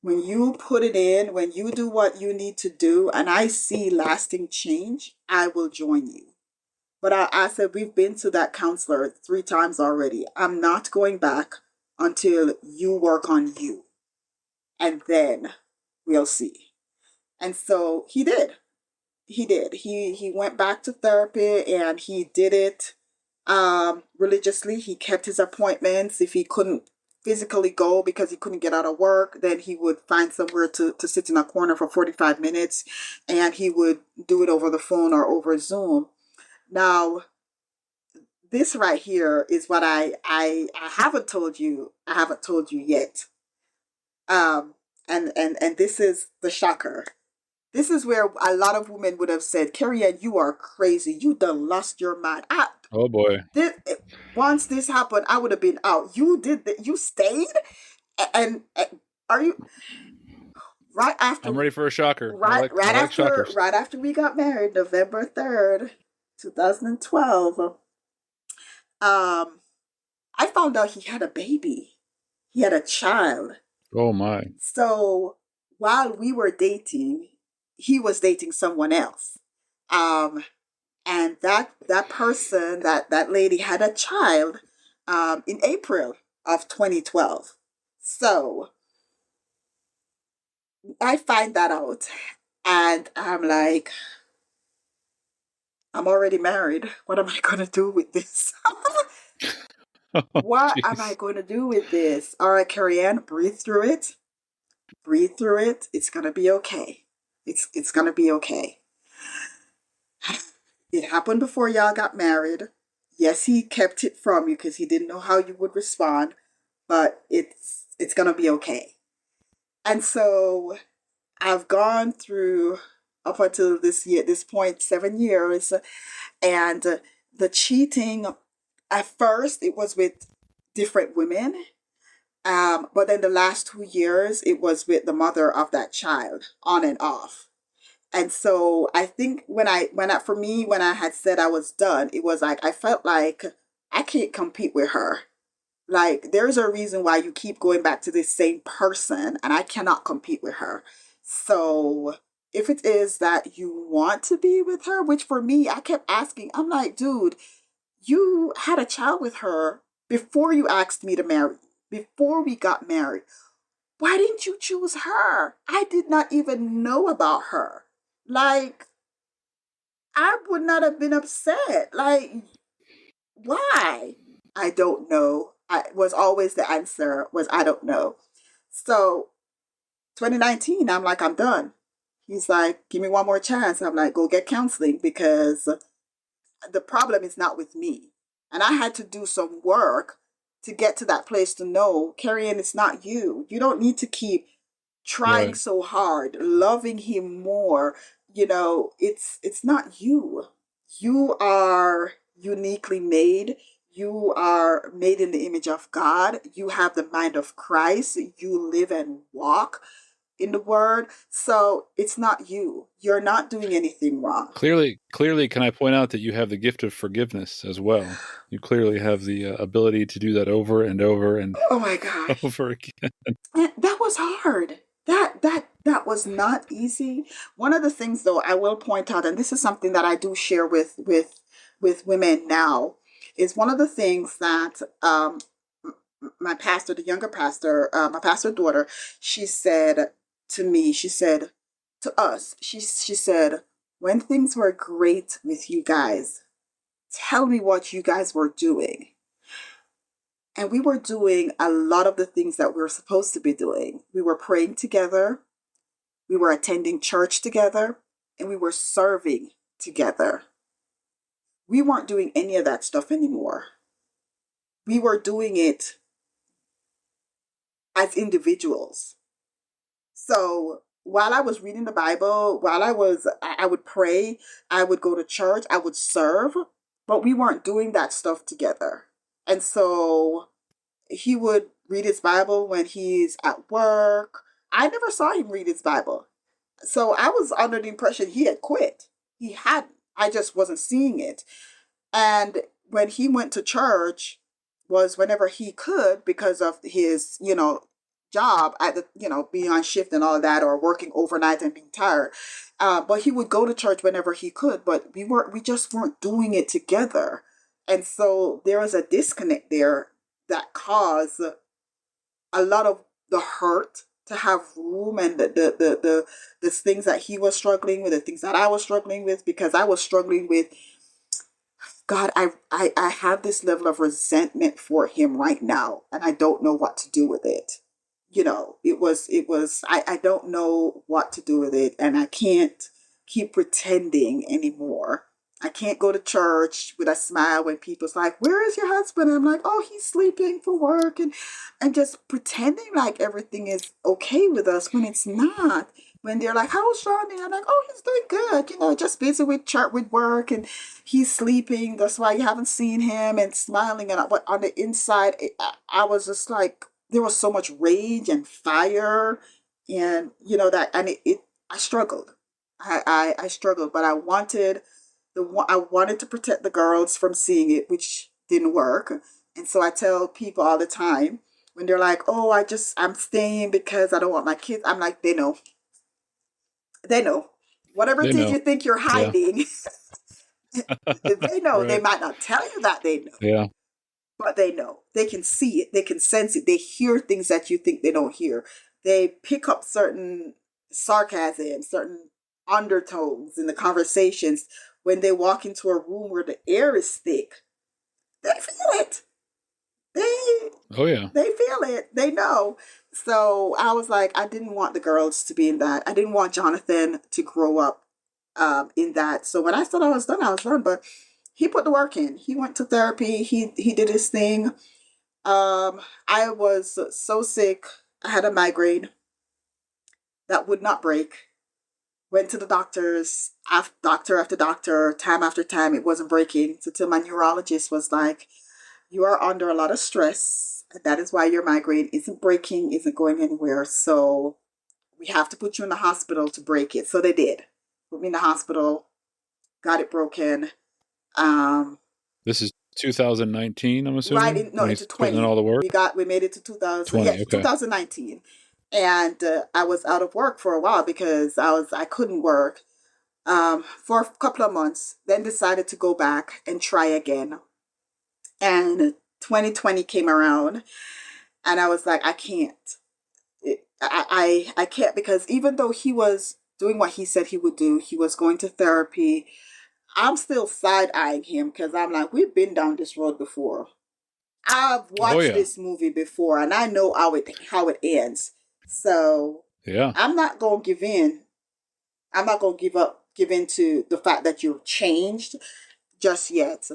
when you put it in, when you do what you need to do, and I see lasting change, I will join you. But I said, we've been to that counselor 3 times already. I'm not going back until you work on you. And then we'll see. And so he did. He did. He went back to therapy and he did it religiously. He kept his appointments. If he couldn't physically go because he couldn't get out of work, then he would find somewhere to sit in a corner for 45 minutes and he would do it over the phone or over Zoom. Now, this right here is what I haven't told you. I haven't told you yet. Um, and this is the shocker. This is where a lot of women would have said, Kerry-Ann, you are crazy. You done lost your mind. Oh boy. This, once this happened, I would have been out. You did that. You stayed, and are you right after? I'm ready for a shocker. Right, I like shockers. right after we got married, November 3rd, 2012. I found out he had a baby. He had a child. Oh my. So while we were dating, he was dating someone else. Um, and that person, that lady had a child in April of 2012. So I find that out and I'm like, I'm already married. What am I going to do with this? Oh What am I jeez. going to do with this? All right, Kerry-Ann, breathe through it. Breathe through it. It's going to be okay. It's going to be okay. It happened before y'all got married. Yes, he kept it from you because he didn't know how you would respond, but it's gonna be okay. And so I've gone through up until this point, 7 years, and the cheating. At first, it was with different women, but then the last 2 years, it was with the mother of that child, on and off. And so I think for me, when I had said I was done, it was like, I felt like I can't compete with her. Like, there's a reason why you keep going back to this same person, and I cannot compete with her. So if it is that you want to be with her, which for me, I kept asking, I'm like, dude, you had a child with her before you asked me to marry, before we got married. Why didn't you choose her? I did not even know about her. Like, I would not have been upset. Like, why? I don't know. I was always the answer was I don't know. So 2019, I'm like, I'm done. He's like, give me one more chance. I'm like, go get counseling because the problem is not with me. And I had to do some work to get to that place to know, Kerry-Ann, it's not you. You don't need to keep trying Right. so hard, loving him more. It's not you. You are uniquely made. You are made in the image of God. You have the mind of Christ. You live and walk in the word. So it's not you. You're not doing anything wrong. Clearly, can I point out that you have the gift of forgiveness as well? You clearly have the ability to do that over and over and Oh my gosh. over again. And that was hard. That was not easy. One of the things though I will point out, and this is something that I do share with women now, is one of the things that my pastor, the younger pastor, my pastor daughter, she said to me, she said to us, she said, when things were great with you guys, tell me what you guys were doing. And we were doing a lot of the things that we were supposed to be doing. We were praying together, we were attending church together, and we were serving together. We weren't doing any of that stuff anymore. We were doing it as individuals. So while I was reading the Bible, I would pray, I would go to church, I would serve. but we weren't doing that stuff together. And so he would read his Bible when he's at work. I never saw him read his Bible. So I was under the impression he had quit. He hadn't. I just wasn't seeing it. And when he went to church was whenever he could because of his, job at the, being on shift and all of that or working overnight and being tired. But he would go to church whenever he could, but we just weren't doing it together. And so there was a disconnect there that caused a lot of the hurt to have room and the things that he was struggling with, the things that I was struggling with, because I was struggling with God, I have this level of resentment for him right now, and I don't know what to do with it. I don't know what to do with it, and I can't keep pretending anymore. I can't go to church with a smile when people's like, "Where is your husband?" And I'm like, "Oh, he's sleeping for work," and just pretending like everything is okay with us when it's not. When they're like, "How's Johnny?" I'm like, "Oh, he's doing good. Just busy with church, with work, and he's sleeping. That's why you haven't seen him." And smiling, but on the inside, I was just like, there was so much rage and fire, and I struggled. I struggled, but I wanted to protect the girls from seeing it, which didn't work. And so I tell people all the time when they're like, "Oh, I'm staying because I don't want my kids." I'm like, they know. Whatever it They is know. you think you're Yeah. hiding, they know. They Right. might not tell you that they know, Yeah. but they know. They can see it. They can sense it. They hear things that you think they don't hear. They pick up certain sarcasm, certain undertones in the conversations when they walk into a room where the air is thick. They feel it. They Oh yeah. they feel it. They know. So I was like, I didn't want the girls to be in that. I didn't want Jonathan to grow up in that. So when I thought I was done, I was done. But he put the work in. He went to therapy. He did his thing. I was so sick. I had a migraine that would not break. Went to the doctors, doctor after doctor, time after time. It wasn't breaking. So till my neurologist was like, "You are under a lot of stress. And that is why your migraine isn't breaking, isn't going anywhere. So we have to put you in the hospital to break it." So they did. Put me in the hospital, got it broken. Um, This is 2019, I'm right assuming, in no when into he's putting in 20. all the work. We made it to 2000, 20. yes, Okay. 2019. And I was out of work for a while because I couldn't work for a couple of months, then decided to go back and try again. And 2020 came around, and I was like, I can't. I can't, because even though he was doing what he said he would do, he was going to therapy. I'm still side eyeing him because I'm like, we've been down this road before. I've Oh watched yeah. this movie before, and I know how it ends. So Yeah. I'm not gonna give in. I'm not gonna give in to the fact that you've changed just yet.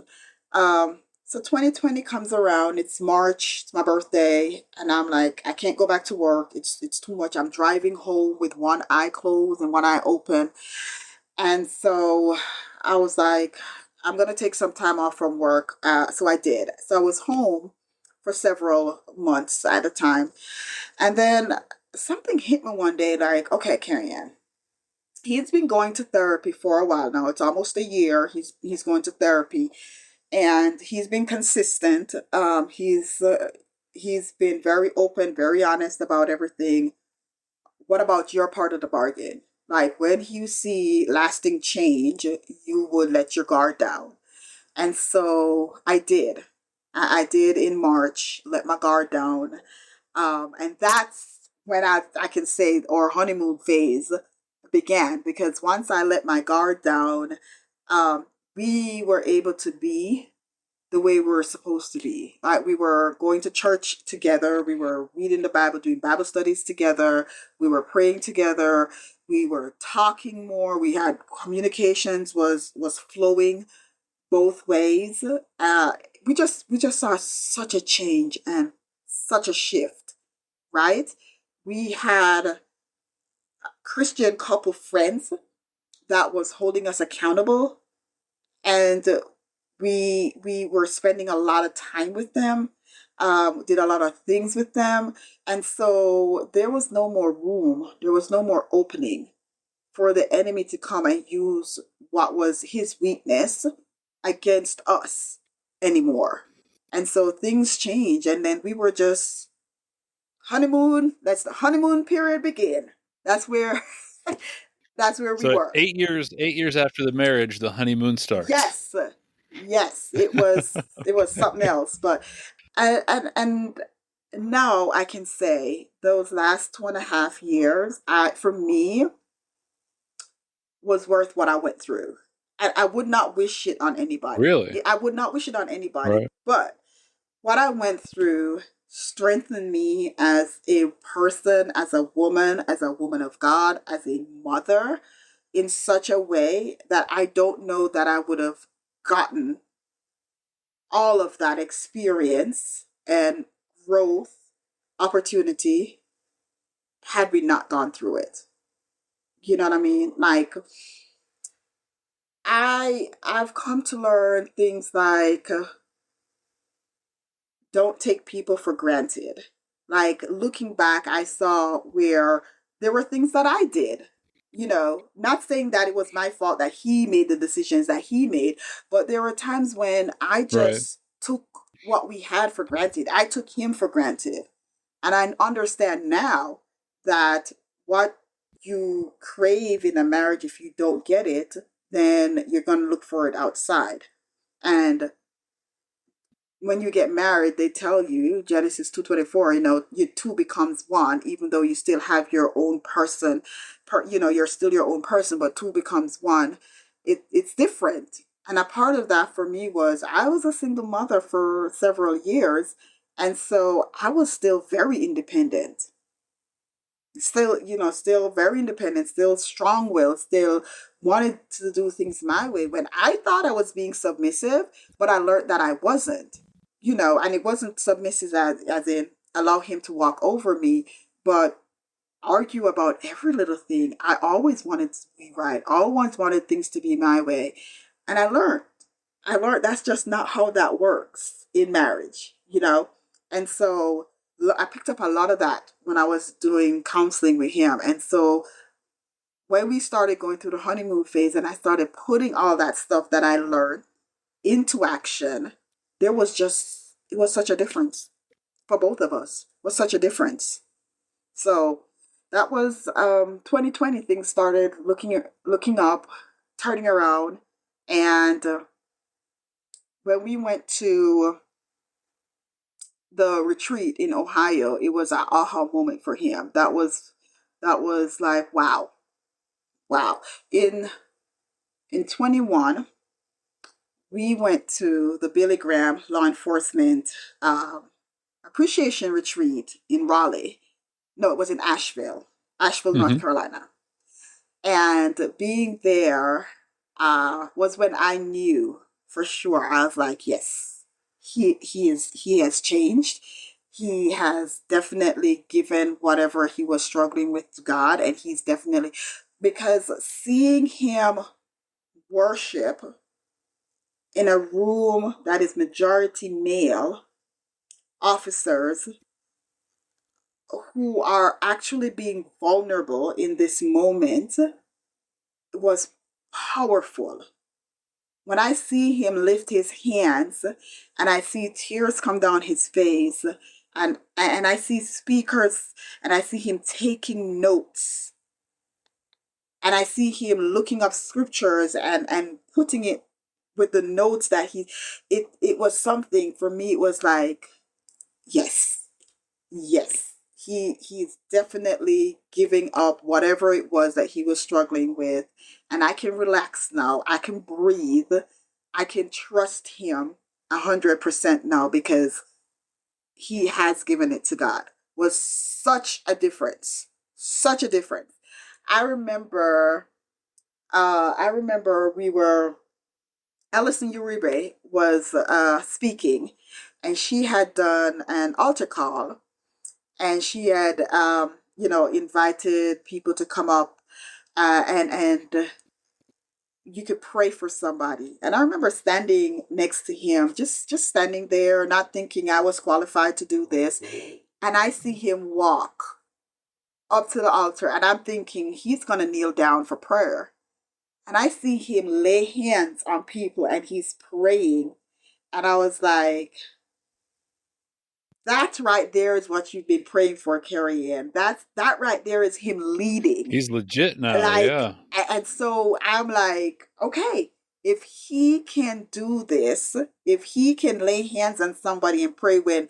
So 2020 comes around. It's March. It's my birthday, and I'm like, I can't go back to work. It's too much. I'm driving home with one eye closed and one eye open, and so I was like, I'm gonna take some time off from work. So I did. So I was home for several months at a time, and then something hit me one day. Like, okay, Kerry-Ann, he's been going to therapy for a while now. It's almost a year. He's going to therapy, and he's been consistent. He's been very open, very honest about everything. What about your part of the bargain? Like, when you see lasting change, you would let your guard down. And so I did. I did in March, let my guard down. And that's when I can say our honeymoon phase began, because once I let my guard down, we were able to be the way we were supposed to be. Like, we were going to church together, we were reading the Bible, doing Bible studies together, we were praying together, we were talking more. We had communications was flowing both ways. We just saw such a change and such a shift, right? We had Christian couple friends that was holding us accountable, and We were spending a lot of time with them, did a lot of things with them, and so there was no more room. There was no more opening for the enemy to come and use what was his weakness against us anymore. And so things change, and then we were just honeymoon. That's the honeymoon period begin. That's where that's where we So were. 8 years after the marriage, the honeymoon starts. Yes, yes, it was something else. But and now I can say those last 2.5 years, for me, was worth what I went through. I would not wish it on anybody. Really? I would not wish it on anybody. Right. But what I went through strengthened me as a person, as a woman of God, as a mother, in such a way that I don't know that I would have gotten all of that experience and growth opportunity had we not gone through it. You know what I mean? Like, I've come to learn things like, don't take people for granted. Like, looking back, I saw where there were things that I did. Not saying that it was my fault that he made the decisions that he made, but there were times when I Right. just took what we had for granted. I took him for granted. And I understand now that what you crave in a marriage, if you don't get it, then you're going to look for it outside. And when you get married, they tell you, Genesis 2:24, you two becomes one, even though you still have your own person, you're still your own person, but two becomes one. It's different. And a part of that for me was I was a single mother for several years. And so I was still very independent, still, still very independent, still strong willed, still wanted to do things my way when I thought I was being submissive, but I learned that I wasn't, and it wasn't submissive as in allow him to walk over me, but argue about every little thing. I always wanted to be right, always wanted things to be my way. And I learned that's just not how that works in marriage. And so I picked up a lot of that when I was doing counseling with him. And so when we started going through the honeymoon phase and I started putting all that stuff that I learned into action, it was such a difference for both of us. It was such a difference. So that was 2020. Things started looking up, turning around, and when we went to the retreat in Ohio, it was an aha moment for him. That was like, wow, wow. In 21, we went to the Billy Graham Law Enforcement Appreciation Retreat in Raleigh. No, it was in Asheville, North Hmm. Carolina. And being there was when I knew for sure. I was like, yes, he has changed. He has definitely given whatever he was struggling with to God, and he's definitely, because seeing him worship in a room that is majority male officers who are actually being vulnerable in this moment was powerful. When I see him lift his hands and I see tears come down his face, and I see speakers and I see him taking notes, and I see him looking up scriptures and putting it with the notes that it was something for me. It was like, yes, yes. He's definitely giving up whatever it was that he was struggling with, and I can relax now. I can breathe. I can trust him 100% now because he has given it to God. Was such a difference, such a difference. I remember. I remember we were. Alison Uribe was speaking, and she had done an altar call, and she had invited people to come up, and you could pray for somebody. And I remember standing next to him, just standing there, not thinking I was qualified to do this. And I see him walk up to the altar, and I'm thinking he's going to kneel down for prayer. And I see him lay hands on people and he's praying. And I was like, that right there is what you've been praying for, Kerry-Ann. That right there is him leading. He's legit now, Like, yeah. and so I'm like, okay, if he can do this, if he can lay hands on somebody and pray, when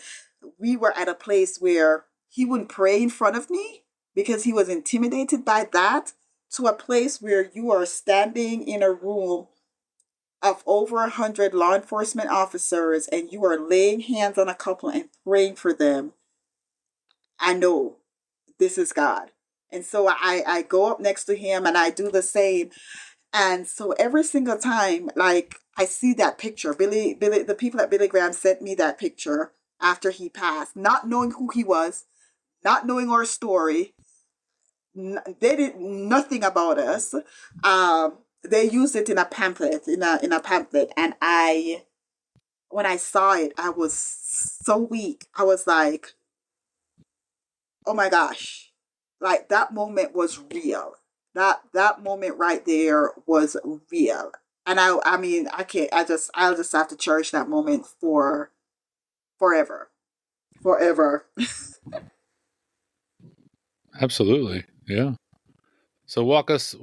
we were at a place where he wouldn't pray in front of me because he was intimidated by that, to a place where you are standing in a room of over 100 law enforcement officers and you are laying hands on a couple and praying for them, I know this is God. And so I go up next to him and I do the same. And so every single time, like, I see that picture, Billy, the people at Billy Graham sent me that picture after he passed, not knowing who he was, not knowing our story. They did nothing about us. They used it in a pamphlet, in a pamphlet, and when I saw it, I was so weak. I was like, oh my gosh, like that moment was real. That moment right there was real. And I mean, I can't, I'll just have to cherish that moment for forever. Forever. Absolutely. Yeah. So walk us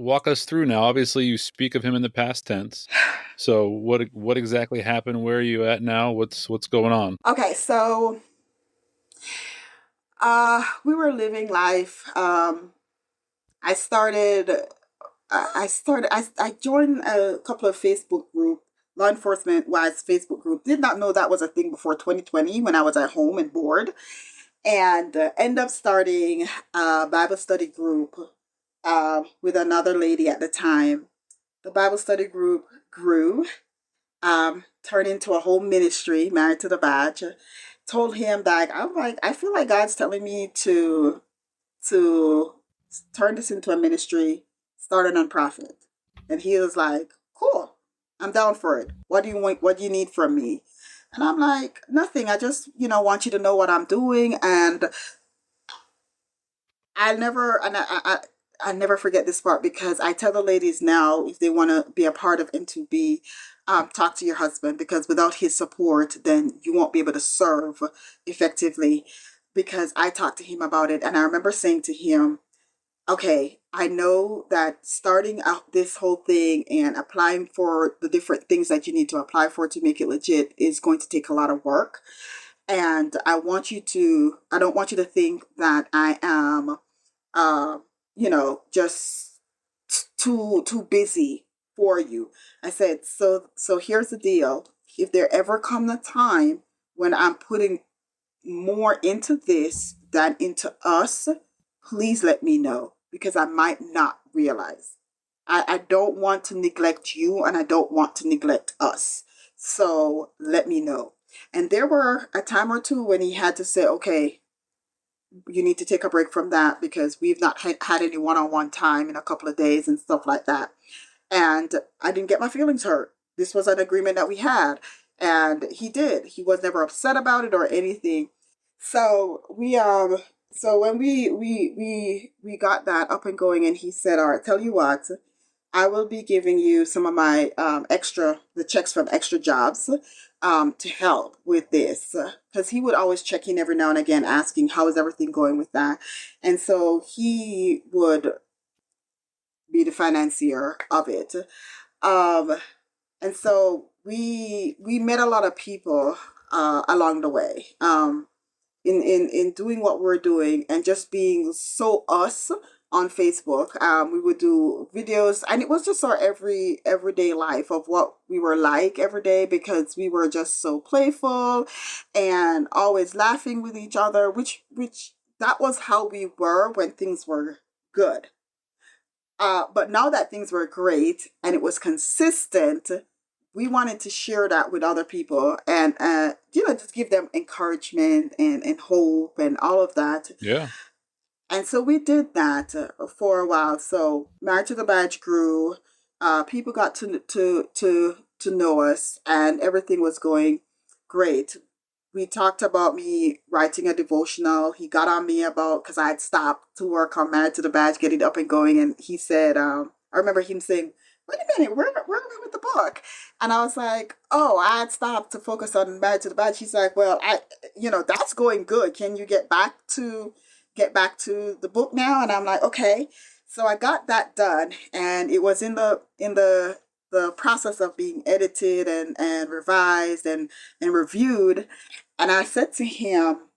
through now. Obviously you speak of him in the past tense. So what exactly happened? Where are you at now? What's going on? Okay, so we were living life. I started I joined a couple of Facebook group, law enforcement wise Facebook group. Did not know that was a thing before 2020 when I was at home and bored, and end up starting a Bible study group with another lady at the time. The Bible study group grew, turned into a whole ministry, Married to the Badge. Told him that I'm like, I feel like God's telling me to turn this into a ministry, start a nonprofit. And he was like, cool, I'm down for it. What do you want? What do you need from me? And I'm like, nothing. I just, want you to know what I'm doing. And I never forget this part because I tell the ladies now, if they want to be a part of N2B, talk to your husband, because without his support, then you won't be able to serve effectively. Because I talked to him about it, and I remember saying to him, okay, I know that starting out this whole thing and applying for the different things that you need to apply for to make it legit is going to take a lot of work. And I don't want you to think that I am, uh, just too busy for you. I said, so here's the deal. If there ever come a time when I'm putting more into this than into us, please let me know because I might not realize. I don't want to neglect you and I don't want to neglect us. So let me know. And there were a time or two when he had to say, okay, you need to take a break from that because we've not had any one on one time in a couple of days and stuff like that. And I didn't get my feelings hurt. This was an agreement that we had. And he did. He was never upset about it or anything. So so when we got that up and going, and he said, all right, tell you what, I will be giving you some of my the checks from extra jobs to help with this. Because he would always check in every now and again asking, how is everything going with that? And so he would be the financier of it. Um, and so we met a lot of people along the way. In doing what we're doing and just being so us on Facebook. We would do videos, and it was just our everyday life of what we were like every day because we were just so playful and always laughing with each other, which that was how we were when things were good. But now that things were great and it was consistent, we wanted to share that with other people and, just give them encouragement and hope and all of that. Yeah. And so we did that for a while. So Married to the Badge grew. People got to know us, and everything was going great. We talked about me writing a devotional. He got on me about because I had stopped to work on Married to the Badge, getting it up and going, and he said, I remember him saying, "Wait a minute, where are we with the book?" And I was like, "Oh, I had stopped to focus on Married to the Badge." He's like, "Well, that's going good. Can you get back to the book now?" And I'm like, "Okay." So I got that done, and it was in the process of being edited and revised and reviewed. And I said to him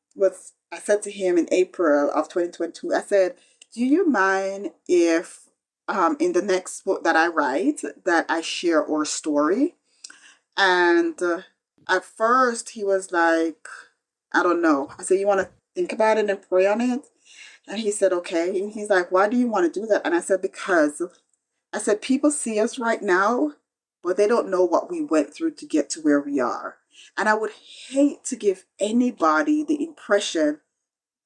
in April of 2022, I said, "Do you mind if in the next book that I write that I share our story?" And at first he was like, "I don't know." I said, "You want to think about it and pray on it?" And he said, "Okay." And he's like, "Why do you want to do that?" And I said, "Because," I said, "people see us right now, but they don't know what we went through to get to where we are. And I would hate to give anybody the impression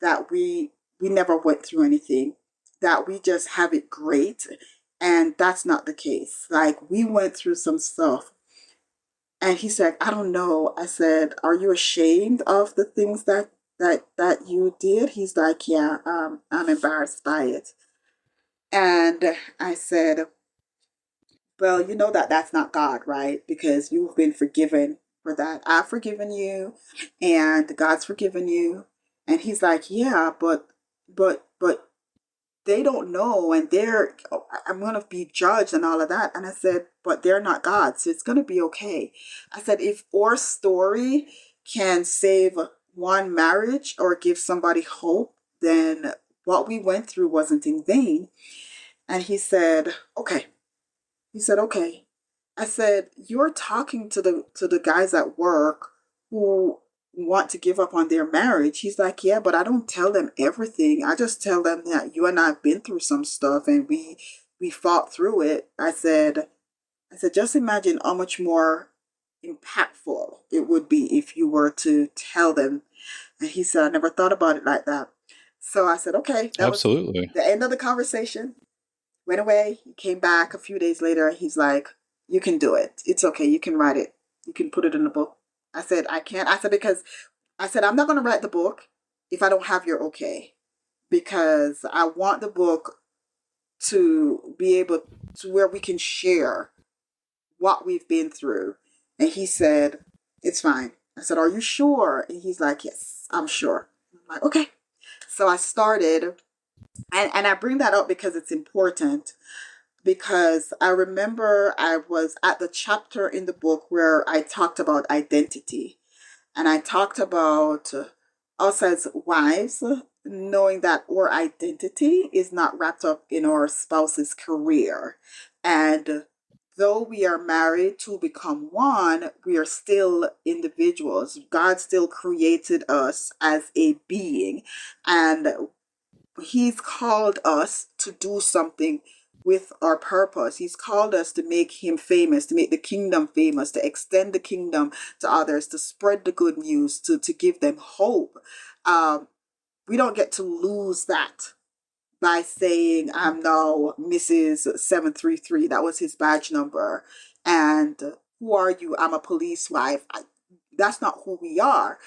that we never went through anything, that we just have it great. And that's not the case. Like, we went through some stuff." And he said, "I don't know." I said, "Are you ashamed of the things that you did?" He's like, "Yeah, I'm embarrassed by it." And I said, "Well, you know that that's not God, right? Because you've been forgiven for that. I've forgiven you, and God's forgiven you." And he's like, "Yeah, but they don't know, and I'm gonna be judged and all of that." And I said, "But they're not God, so it's gonna be okay." I said, "If our story can save one marriage or give somebody hope, then what we went through wasn't in vain." And he said, "Okay." He said, "Okay." I said, "You're talking to the guys at work who want to give up on their marriage." He's like, "Yeah, but I don't tell them everything. I just tell them that you and I have been through some stuff and we fought through it." I said, "Just imagine how much more impactful it would be if you were to tell them." And he said, "I never thought about it like that." So I said, "Okay." That was Absolutely. the end of the conversation. Went away. He came back a few days later. He's like, "You can do it. It's okay. You can write it. You can put it in the book." I said, "I can't." I said, "Because," I said, "I'm not going to write the book if I don't have your okay. Because I want the book to be able to where we can share what we've been through." And he said, "It's fine." I said, "Are you sure?" And he's like, "Yes, I'm sure." I'm like, "Okay." So I started, and I bring that up because it's important, because I remember I was at the chapter in the book where I talked about identity. And I talked about us as wives knowing that our identity is not wrapped up in our spouse's career. And though we are married to become one, we are still individuals. God still created us as a being. And He's called us to do something with our purpose. He's called us to make Him famous, to make the kingdom famous, to extend the kingdom to others, to spread the good news, to give them hope. Um, we don't get to lose that by saying, "I'm now Mrs. 733." That was his badge number. And "Who are you?" "I'm a police wife." That's not who we are.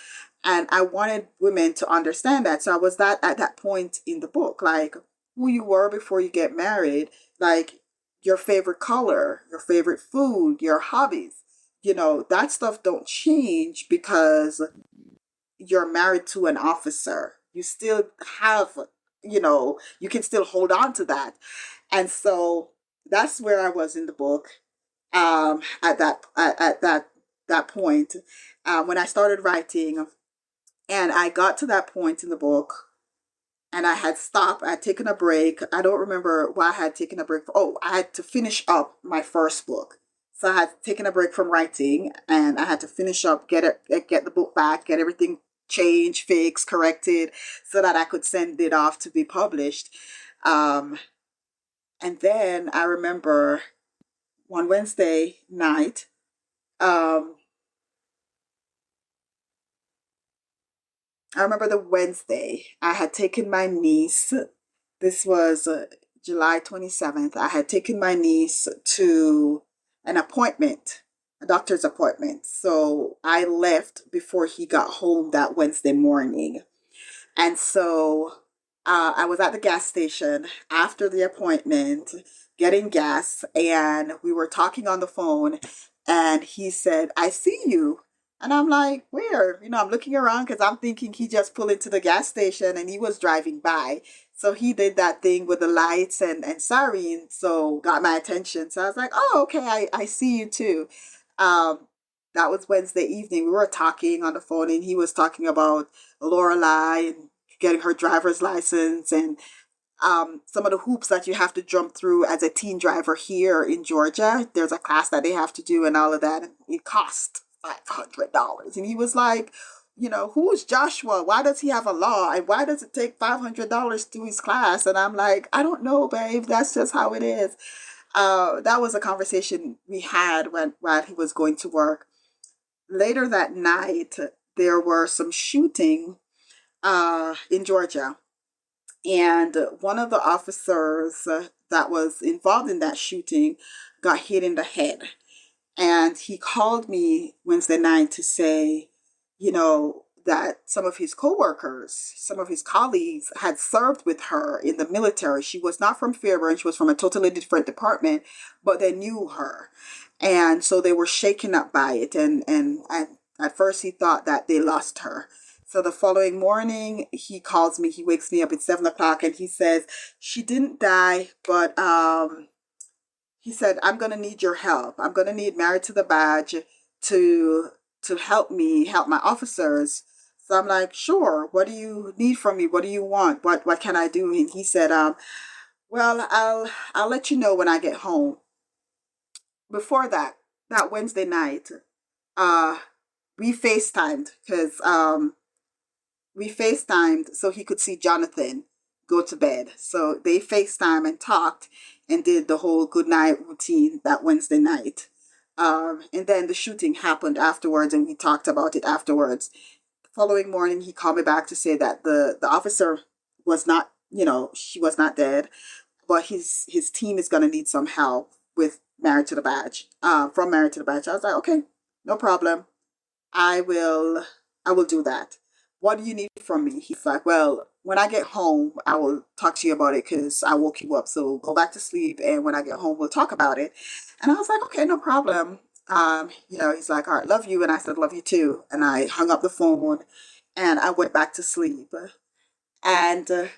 And I wanted women to understand that. So I was that at that point in the book, like, who you were before you get married, like your favorite color, your favorite food, your hobbies. That stuff don't change because you're married to an officer. You still have, you can still hold on to that. And so that's where I was in the book, at that point, when I started writing. And I got to that point in the book, and I had stopped. I had taken a break. I don't remember why I had taken a break. Oh, I had to finish up my first book. So I had taken a break from writing, and I had to finish up, get the book back, get everything changed, fixed, corrected, so that I could send it off to be published. Um, and then I remember one Wednesday night, um, I remember the Wednesday I had taken my niece. This was July 27th, I had taken my niece to an appointment, a doctor's appointment. So I left before he got home that Wednesday morning. And so I was at the gas station after the appointment getting gas, and we were talking on the phone. And he said, I see you. And I'm like, where? I'm looking around because I'm thinking he just pulled into the gas station and he was driving by. So he did that thing with the lights and siren, so got my attention. So I was like, oh, okay, I see you too. Um, that was Wednesday evening. We were talking on the phone, and he was talking about Lorelai and getting her driver's license and some of the hoops that you have to jump through as a teen driver here in Georgia. There's a class that they have to do and all of that. And it cost $500. And he was like, who's Joshua? Why does he have a law? And why does it take $500 to his class? And I'm like, I don't know, babe. That's just how it is. That was a conversation we had while he was going to work. Later that night, there were some shooting in Georgia. And one of the officers that was involved in that shooting got hit in the head. And he called me Wednesday night to say, that some of his coworkers, some of his colleagues had served with her in the military. She was not from Fairburn, she was from a totally different department, but they knew her. And so they were shaken up by it. And at first he thought that they lost her. So the following morning, he calls me, he wakes me up at 7 o'clock, and he says, she didn't die, but he said, I'm going to need your help. I'm going to need Married to the Badge to help me help my officers. So I'm like, sure. What do you need from me? What do you want? What can I do? And he said, well, I'll let you know when I get home. Before that Wednesday night, uh, we FaceTimed because we FaceTimed so he could see Jonathan go to bed. So they FaceTime and talked and did the whole good night routine that Wednesday night. And then the shooting happened afterwards, and we talked about it afterwards. The following morning, he called me back to say that the officer was not, she was not dead, but his team is going to need some help with Married to the Badge, from Married to the Badge. I was like, okay, no problem. I will I will do that. What do you need from me? He's like, well, when I get home, I will talk to you about it because I woke you up. So go back to sleep, and when I get home, we'll talk about it. And I was like, okay, no problem. He's like, all right, love you, and I said, love you too. And I hung up the phone, and I went back to sleep. And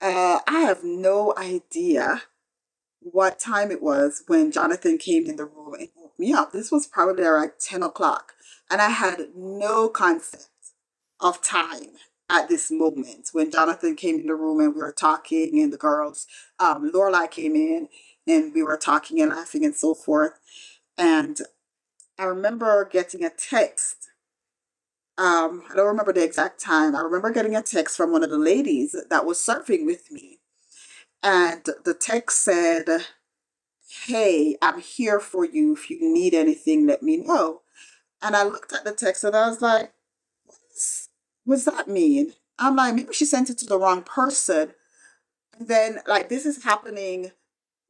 I have no idea what time it was when Jonathan came in the room and woke me up. This was probably around 10 o'clock. And I had no concept of time at this moment when Jonathan came in the room and we were talking, and the girls, Lorelai came in and we were talking and laughing and so forth. And I remember getting a text. I don't remember the exact time. I remember getting a text from one of the ladies that was surfing with me. And the text said, hey, I'm here for you. If you need anything, let me know. And I looked at the text and I was like, what's that mean? I'm like, maybe she sent it to the wrong person. And then, like, this is happening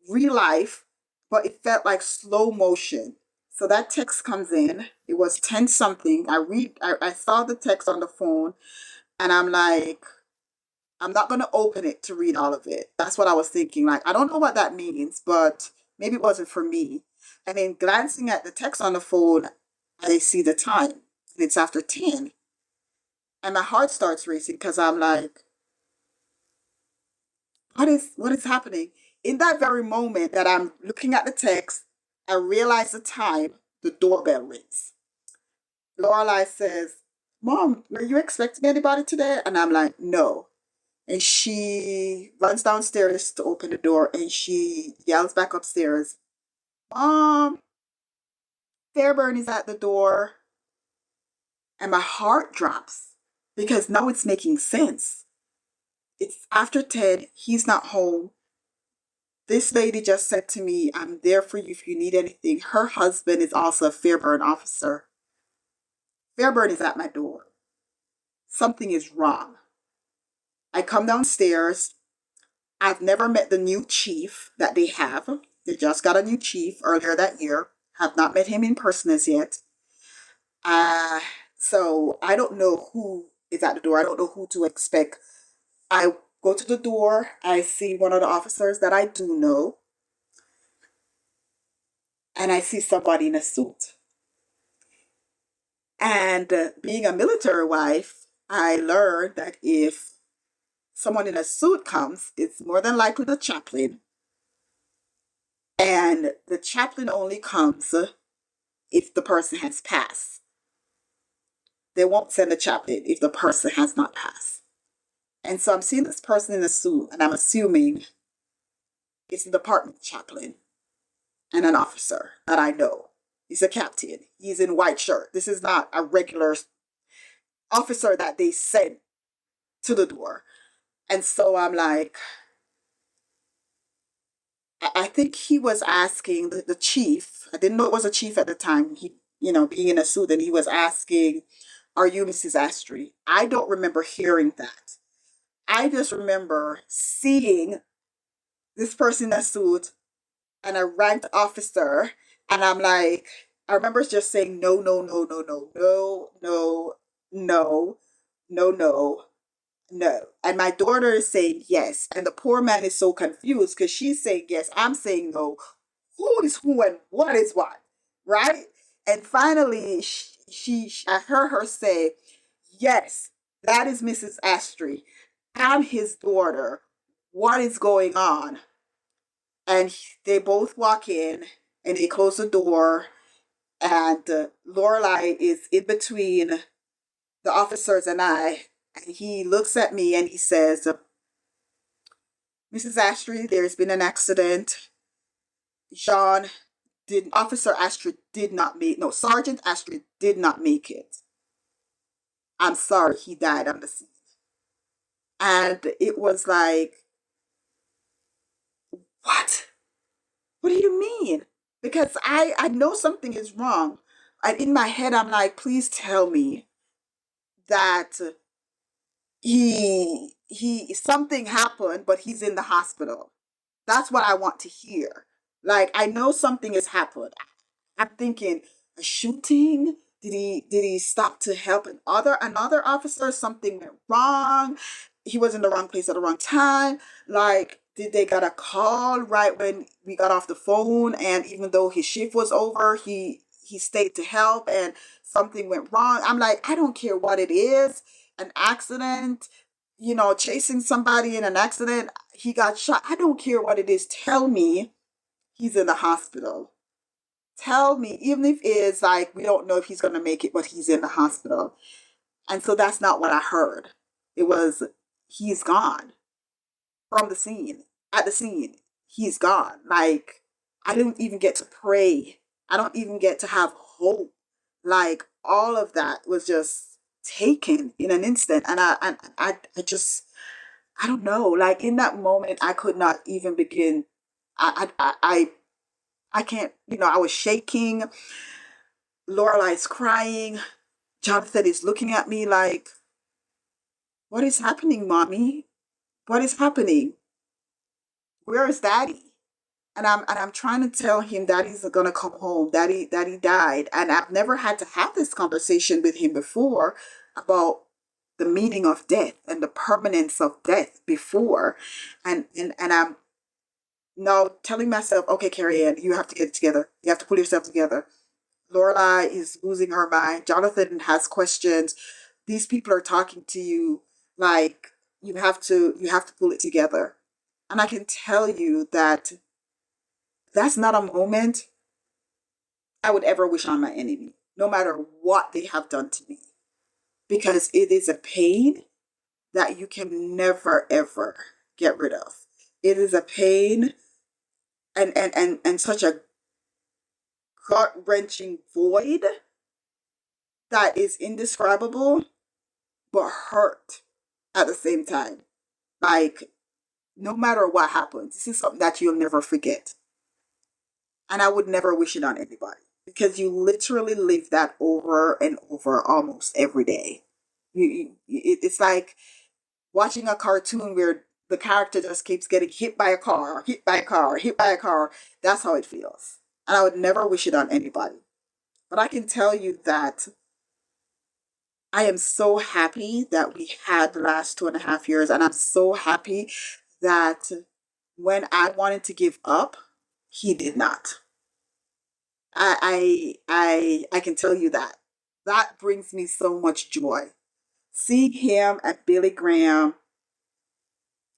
real life, but it felt like slow motion. So that text comes in. It was 10 something. I saw the text on the phone, and I'm like, I'm not going to open it to read all of it. That's what I was thinking. Like, I don't know what that means, but maybe it wasn't for me. And then glancing at the text on the phone, I see the time, and it's after 10. And my heart starts racing because I'm like, what is happening? In that very moment that I'm looking at the text, I realize the time, the doorbell rings. Lorelai says, Mom, were you expecting anybody today? And I'm like, no. And she runs downstairs to open the door, and she yells back upstairs, Mom, Fairburn is at the door. And my heart drops because now it's making sense. It's after 10, he's not home. This lady just said to me, I'm there for you if you need anything. Her husband is also a Fairburn officer. Fairburn is at my door. Something is wrong. I come downstairs. I've never met the new chief that they have. They just got a new chief earlier that year. Have not met him in person as yet. Uh, so I don't know who is at the door. I don't know who to expect. I go to the door. I see one of the officers that I do know, and I see somebody in a suit. And being a military wife, I learned that if someone in a suit comes, it's more than likely the chaplain. And the chaplain only comes if the person has passed. They won't send a chaplain if the person has not passed. And so I'm seeing this person in a suit, and I'm assuming it's the department chaplain and an officer that I know. He's a captain. He's in white shirt. This is not a regular officer that they send to the door. And so I'm like, I think he was asking the chief. I didn't know it was a chief at the time. He, being in a suit, and he was asking, "Are you Mrs. Astry?" I don't remember hearing that. I just remember seeing this person in a suit and a ranked officer, and I'm like, I remember just saying, no, no, no, no, no, no, no, no, no, no, no. And my daughter is saying yes. And the poor man is so confused because she's saying yes. I'm saying no. Who is who and what is what? Right? And finally, I heard her say, yes, that is Mrs. Astry. I'm his daughter. What is going on? And they both walk in and they close the door. And Lorelai is in between the officers and I. And he looks at me and he says, "Mrs. Astry, there's been an accident. Jean Officer Astry did not make, no, Sergeant Astry did not make it. I'm sorry, he died on the scene." And it was like, what? What do you mean? Because I know something is wrong. And in my head, I'm like, please tell me that something happened, but he's in the hospital. That's what I want to hear. Like, I know something has happened. I'm thinking, a shooting? Did he stop to help another officer? Something went wrong. He was in the wrong place at the wrong time. Like, did they got a call right when we got off the phone? And even though his shift was over, he stayed to help, and something went wrong. I'm like, I don't care what it is. An accident, chasing somebody in an accident. He got shot. I don't care what it is. Tell me he's in the hospital. Tell me, even if it's like we don't know if he's going to make it, but he's in the hospital. And so that's not what I heard. It was, he's gone from the scene. At the scene, he's gone. Like, I don't even get to pray. I don't even get to have hope. Like, all of that was just taken in an instant. And I just, I don't know. Like, in that moment, I could not even begin. I can't, I was shaking. Lorelai's crying. Jonathan is looking at me like, what is happening, mommy? What is happening? Where is daddy? And I'm trying to tell him daddy's gonna come home. Daddy died. And I've never had to have this conversation with him before about the meaning of death and the permanence of death before. And I'm now telling myself, okay, Kerry-Ann, you have to get it together. You have to pull yourself together. Lorelai is losing her mind. Jonathan has questions. These people are talking to you, like, you have to pull it together. And I can tell you that that's not a moment I would ever wish on my enemy, no matter what they have done to me, because it is a pain that you can never ever get rid of. It is a pain and such a gut wrenching void that is indescribable but hurt at the same time. Like, no matter what happens, this is something that you'll never forget. And I would never wish it on anybody because you literally live that over and over almost every day. It's like watching a cartoon where the character just keeps getting hit by a car, hit by a car, hit by a car. That's how it feels. And I would never wish it on anybody. But I can tell you that I am so happy that we had the last 2.5 years. And I'm so happy that when I wanted to give up, he did not. I can tell you that. That brings me so much joy. Seeing him at Billy Graham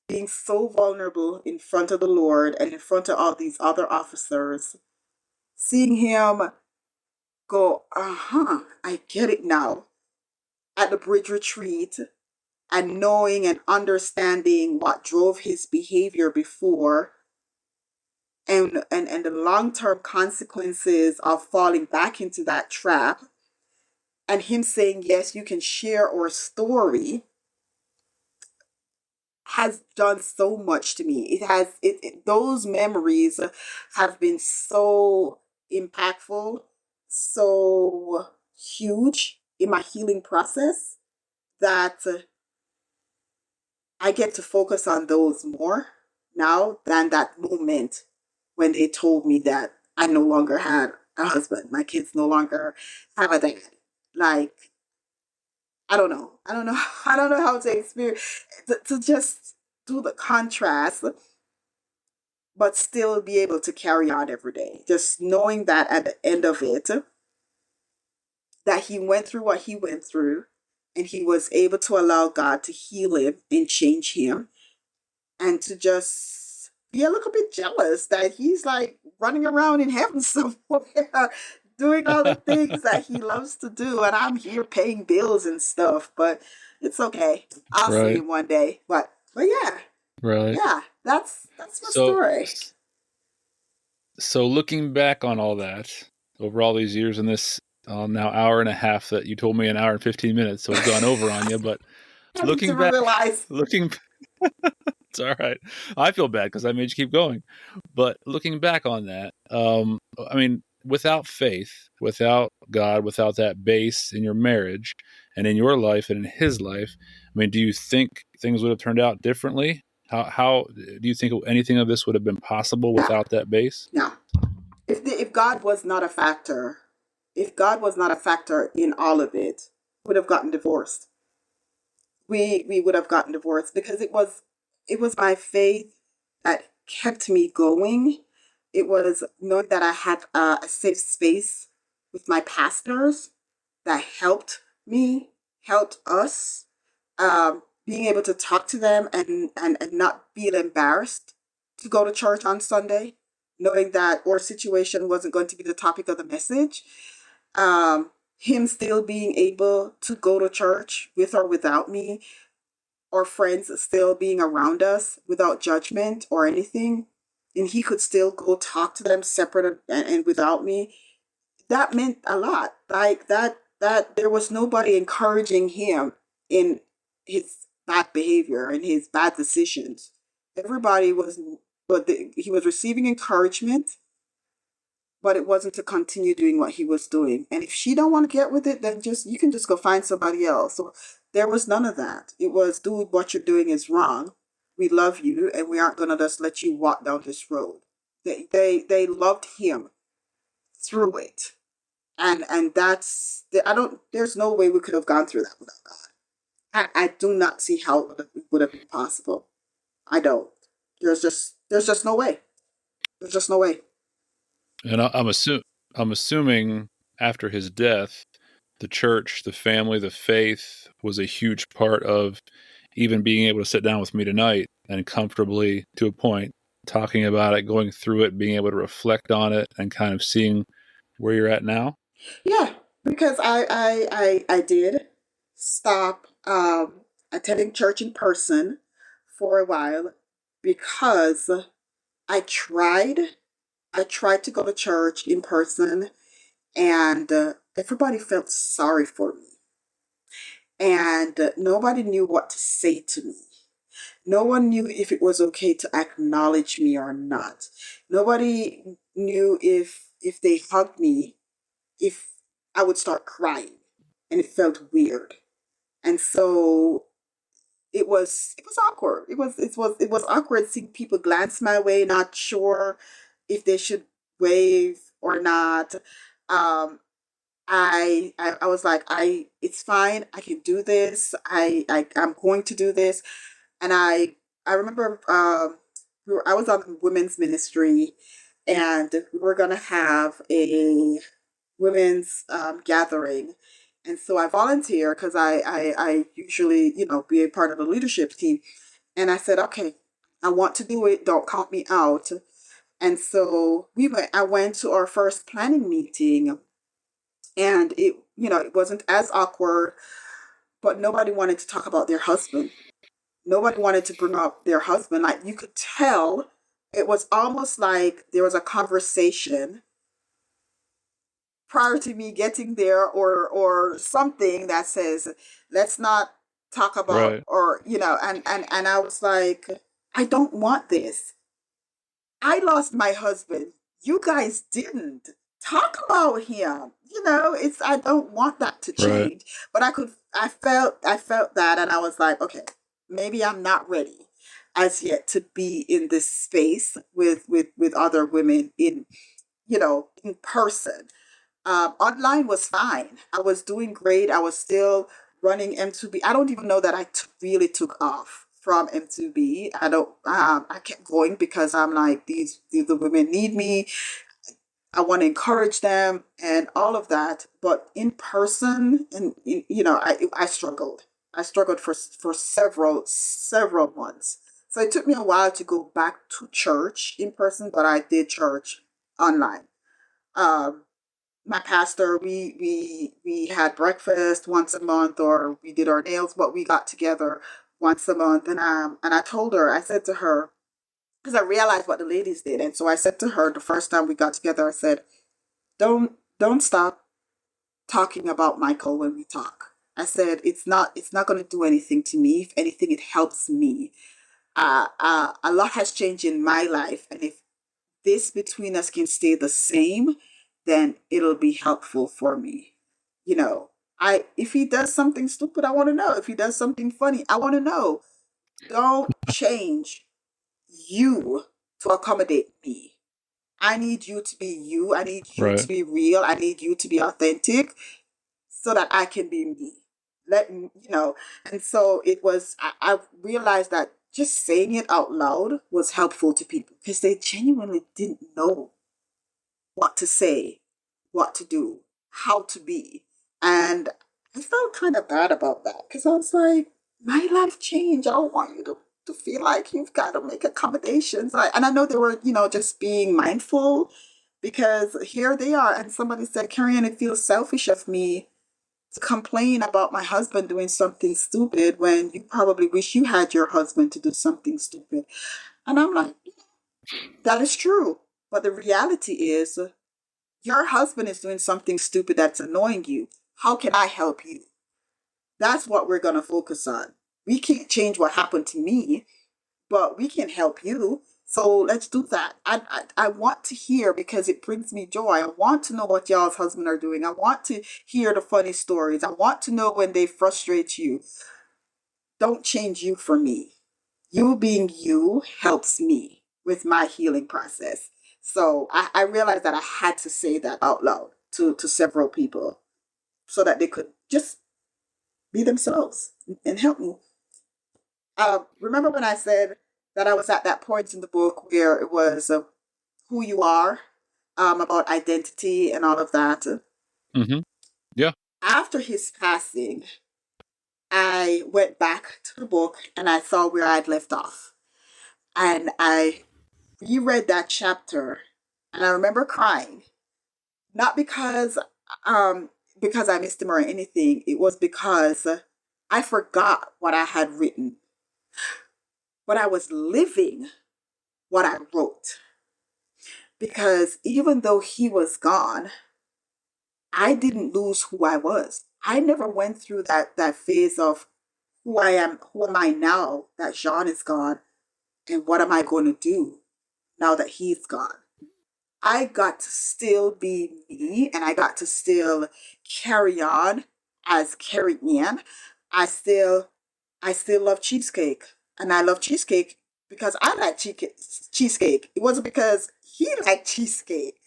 being so vulnerable in front of the Lord and in front of all these other officers, seeing him go, I get it now, at the bridge retreat, and knowing and understanding what drove his behavior before, and the long-term consequences of falling back into that trap, and him saying, yes, you can share our story, has done so much to me. Those memories have been so impactful, so huge in my healing process, that I get to focus on those more now than that moment when they told me that I no longer had a husband, my kids no longer have a dad. Like, I don't know. I don't know. I don't know how to experience, to just do the contrast, but still be able to carry on every day. Just knowing that at the end of it, that he went through what he went through, and he was able to allow God to heal him and change him, and to just be a little bit jealous that he's like running around in heaven somewhere doing all the things that he loves to do, and I'm here paying bills and stuff. But it's okay. I'll see Right. him one day. But yeah, Right. yeah, that's my So, story. so looking back on all that over all these years in this now hour and a half that you told me an hour and 15 minutes, so I've gone over on you. But I didn't looking even back, realize. looking, it's all right. I feel bad because I made you keep going. But looking back on that, I mean, without faith, without God, without that base in your marriage and in your life and in his life, I mean, do you think things would have turned out differently? How do you think anything of this would have been possible No, without that base? no. If God was not a factor, if God was not a factor in all of it, we would have gotten divorced. We would have gotten divorced because it was my faith that kept me going. It was knowing that I had a safe space with my pastors that helped me, helped us, being able to talk to them, and not feel embarrassed to go to church on Sunday, knowing that our situation wasn't going to be the topic of the message. Him still being able to go to church with or without me, or friends still being around us without judgment or anything, and he could still go talk to them separate and without me. That meant a lot. Like that there was nobody encouraging him in his bad behavior and his bad decisions. Everybody was, he was receiving encouragement, but it wasn't to continue doing what he was doing. And if she don't want to get with it, then just you can just go find somebody else. So there was none of that. It was, dude, what you're doing is wrong. We love you, and we aren't gonna just let you walk down this road. They loved him through it, and I don't. There's no way we could have gone through that without God. I do not see how it would have been possible. I don't. There's just no way. There's just no way. And I'm assuming after his death, the church, the family, the faith was a huge part of even being able to sit down with me tonight and comfortably, to a point, talking about it, going through it, being able to reflect on it, and kind of seeing where you're at now. Yeah, because I did stop attending church in person for a while because I tried I tried to go to church in person, and everybody felt sorry for me, and nobody knew what to say to me. No one knew if it was okay to acknowledge me or not. Nobody knew if they hugged me, if I would start crying, and it felt weird. And so it was awkward. It was awkward seeing people glance my way, not sure if they should wave or not. Um, I was like, it's fine. I can do this. I'm going to do this. And I remember I was on the women's ministry, and we were gonna have a women's gathering. And so I volunteer because I usually, be a part of the leadership team. And I said, okay, I want to do it. Don't count me out. And so I went to our first planning meeting, and it wasn't as awkward, but nobody wanted to talk about their husband. Nobody wanted to bring up their husband. Like, you could tell it was almost like there was a conversation prior to me getting there, or something that says, let's not talk about, Right. or and I was like, I don't want this. I lost my husband. You guys didn't talk about him. It's I don't want that to Right. change. But I felt that, and I was like, okay, maybe I'm not ready as yet to be in this space with other women in person. Online was fine. I was doing great. I was still running M2B. I don't even know that really took off from M2B. I don't. I kept going because I'm like, the women need me. I want to encourage them and all of that. But in person, and I struggled. I struggled for several months. So it took me a while to go back to church in person, but I did church online. Um, my pastor, we had breakfast once a month, or we did our nails, but we got together once a month. And I told her, I said to her, because I realized what the ladies did. And so I said to her the first time we got together, I said, don't stop talking about Michael when we talk. I said, it's not going to do anything to me. If anything, it helps me. A lot has changed in my life, and if this between us can stay the same, then it'll be helpful for me. You know, if he does something stupid, I want to know. If he does something funny, I want to know. Don't change you to accommodate me. I need you to be you. I need you to Right. be real. I need you to be authentic so that I can be me. Let me, and so I realized that just saying it out loud was helpful to people because they genuinely didn't know what to say, what to do, how to be. And I felt kind of bad about that because I was like, my life changed. I don't want you to feel like you've got to make accommodations. And I know they were, just being mindful, because here they are. And somebody said, Kerry-Ann, it feels selfish of me to complain about my husband doing something stupid when you probably wish you had your husband to do something stupid. And I'm like, that is true. But the reality is, your husband is doing something stupid that's annoying you. How can I help you? That's what we're going to focus on. We can't change what happened to me, but we can help you. So let's do that. I want to hear, because it brings me joy. I want to know what y'all's husband are doing. I want to hear the funny stories. I want to know when they frustrate you. Don't change you for me. You being you helps me with my healing process. So I realized that I had to say that out loud to several people so that they could just be themselves and help me. Remember when I said that I was at that point in the book where it was who you are, about identity and all of that? Mm-hmm. Yeah. After his passing, I went back to the book and I saw where I'd left off. And I reread that chapter, and I remember crying. Not um because I missed him or anything. It was because I forgot what I had written, but I was living what I wrote. Because even though he was gone, I didn't lose who I was. I never went through that phase of who am I now that Jean is gone, and what am I going to do now that he's gone? I got to still be me, and I got to still carry on as Kerry-Ann. I still I still love cheesecake. And I love cheesecake because I like cheesecake. It wasn't because he liked cheesecake.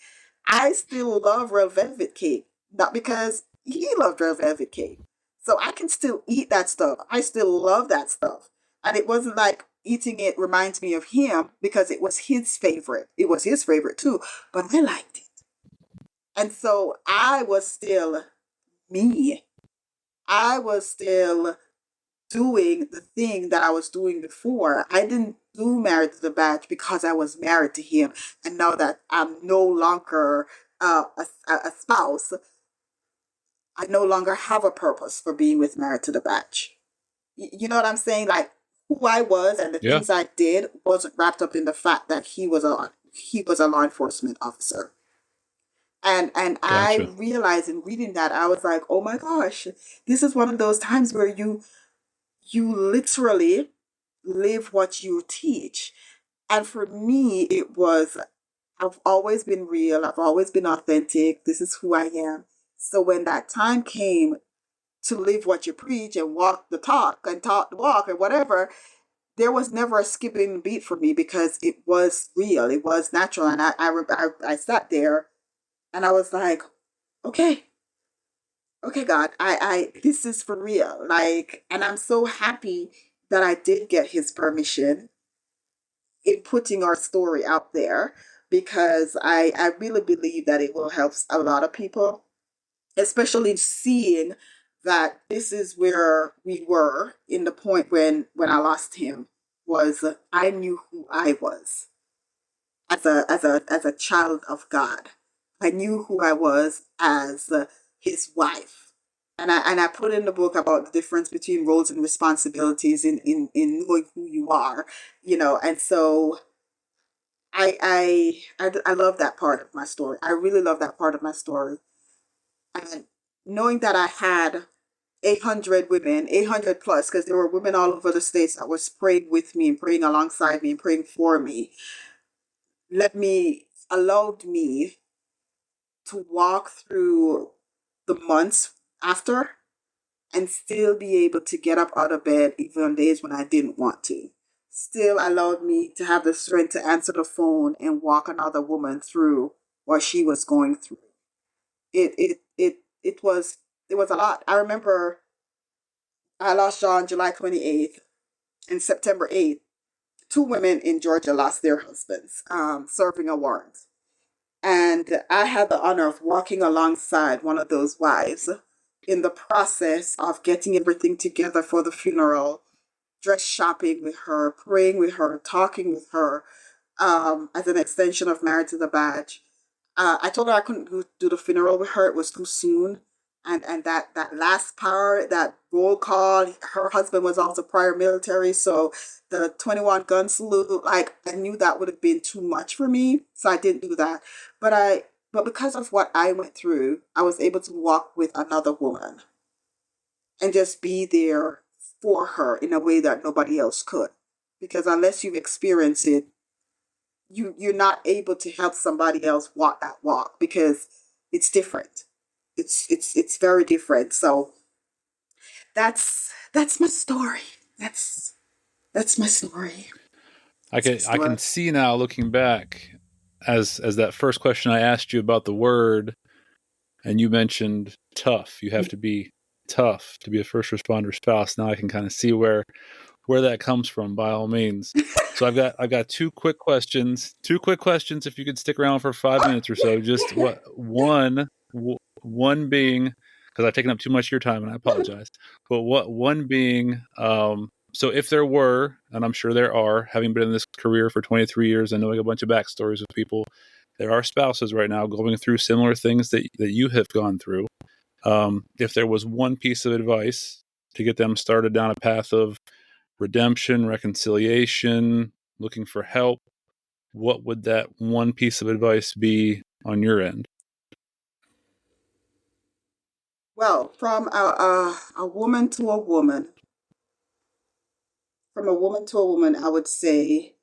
I still love red velvet cake, not because he loved red velvet cake. So I can still eat that stuff. I still love that stuff. And it wasn't like eating it reminds me of him because it was his favorite. It was his favorite too, but I liked it. And so I was still me. I was still doing the thing that I was doing before. I didn't do Married to the Batch because I was married to him. And now that I'm no longer a spouse, I no longer have a purpose for being with Married to the Batch. You know what I'm saying? Like who I was and the Yeah, things I did wasn't wrapped up in the fact that he was a law enforcement officer. And I gotcha. realized in reading that I was like, oh my gosh, this is one of those times where you literally live what you teach. And for me, it was, I've always been real, I've always been authentic. This is who I am. So when that time came to live what you preach and walk the talk and talk the walk or whatever, there was never a skipping beat for me because it was real, it was natural. And I sat there and I was like, okay, okay, God, this is for real. Like, and I'm so happy that I did get his permission in putting our story out there because I really believe that it will help a lot of people, especially seeing that this is where we were in the point when I lost him was I knew who I was as a child of God. I knew who I was as his wife. And I put in the book about the difference between roles and responsibilities in knowing who you are, and so I love that part of my story. I really love that part of my story. And knowing that I had 800 women, 800 plus, because there were women all over the states that was praying with me and praying alongside me and praying for me, allowed me to walk through the months after and still be able to get up out of bed even on days when I didn't want to. Still allowed me to have the strength to answer the phone and walk another woman through what she was going through. It was a lot. I remember I lost John July 28th and September 8th. Two women in Georgia lost their husbands serving a warrant. And I had the honor of walking alongside one of those wives in the process of getting everything together for the funeral, dress shopping with her, praying with her, talking with her, as an extension of Married to the Badge. I told her I couldn't do the funeral with her; it was too soon. And that last part, that roll call, her husband was also prior military, so the 21 gun salute, like I knew that would have been too much for me, so I didn't do that. But because of what I went through, I was able to walk with another woman and just be there for her in a way that nobody else could. Because unless you've experienced it, you're not able to help somebody else walk that walk because it's different. It's very different. So that's my story. That's my story. I That's my can I story. can see now looking back as that first question I asked you about the word, and you mentioned tough. You have to be tough to be a first responder spouse. Now I can kind of see where that comes from by all means. So I've got two quick questions. Two quick questions if you could stick around for 5 minutes or so. Just what one being, because I've taken up too much of your time and I apologize. But what one being, so if there were, and I'm sure there are, having been in this career for 23 years and knowing a bunch of backstories of people, there are spouses right now going through similar things that you have gone through. If there was one piece of advice to get them started down a path of redemption, reconciliation, looking for help, what would that one piece of advice be on your end? Well, from a woman to a woman, I would say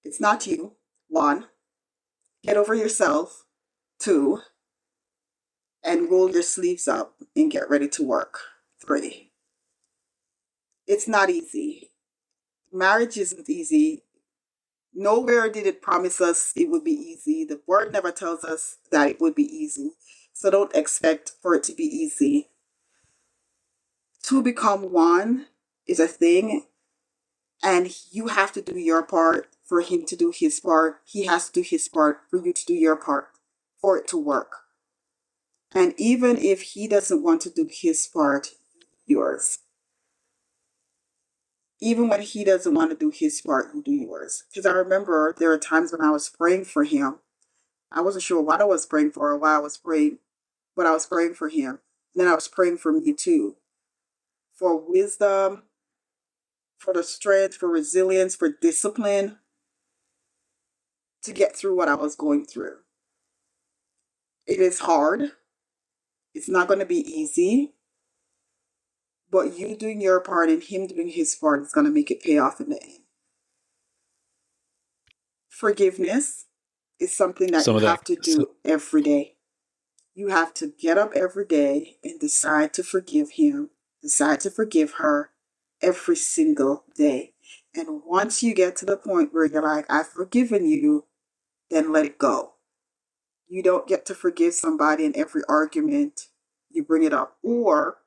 it's not you. One, get over yourself. Two, and roll your sleeves up and get ready to work. Three. It's not easy. Marriage isn't easy. Nowhere did it promise us it would be easy. The word never tells us that it would be easy. So don't expect for it to be easy. To become one is a thing, and you have to do your part for him to do his part. He has to do his part for you to do your part for it to work. And even if he doesn't want to do his part, yours. Even when he doesn't want to do his part, you do yours. Because I remember there were times when I was praying for him. I wasn't sure what I was praying for or why I was praying, but I was praying for him. And then I was praying for me too, for wisdom, for the strength, for resilience, for discipline to get through what I was going through. It is hard. It's not going to be easy, but you doing your part and him doing his part is going to make it pay off in the end. Forgiveness is something that Some you of that. have to So, do every day. You have to get up every day and decide to forgive him, decide to forgive her every single day. And once you get to the point where you're like, I've forgiven you, then let it go. You don't get to forgive somebody in every argument you bring it up, or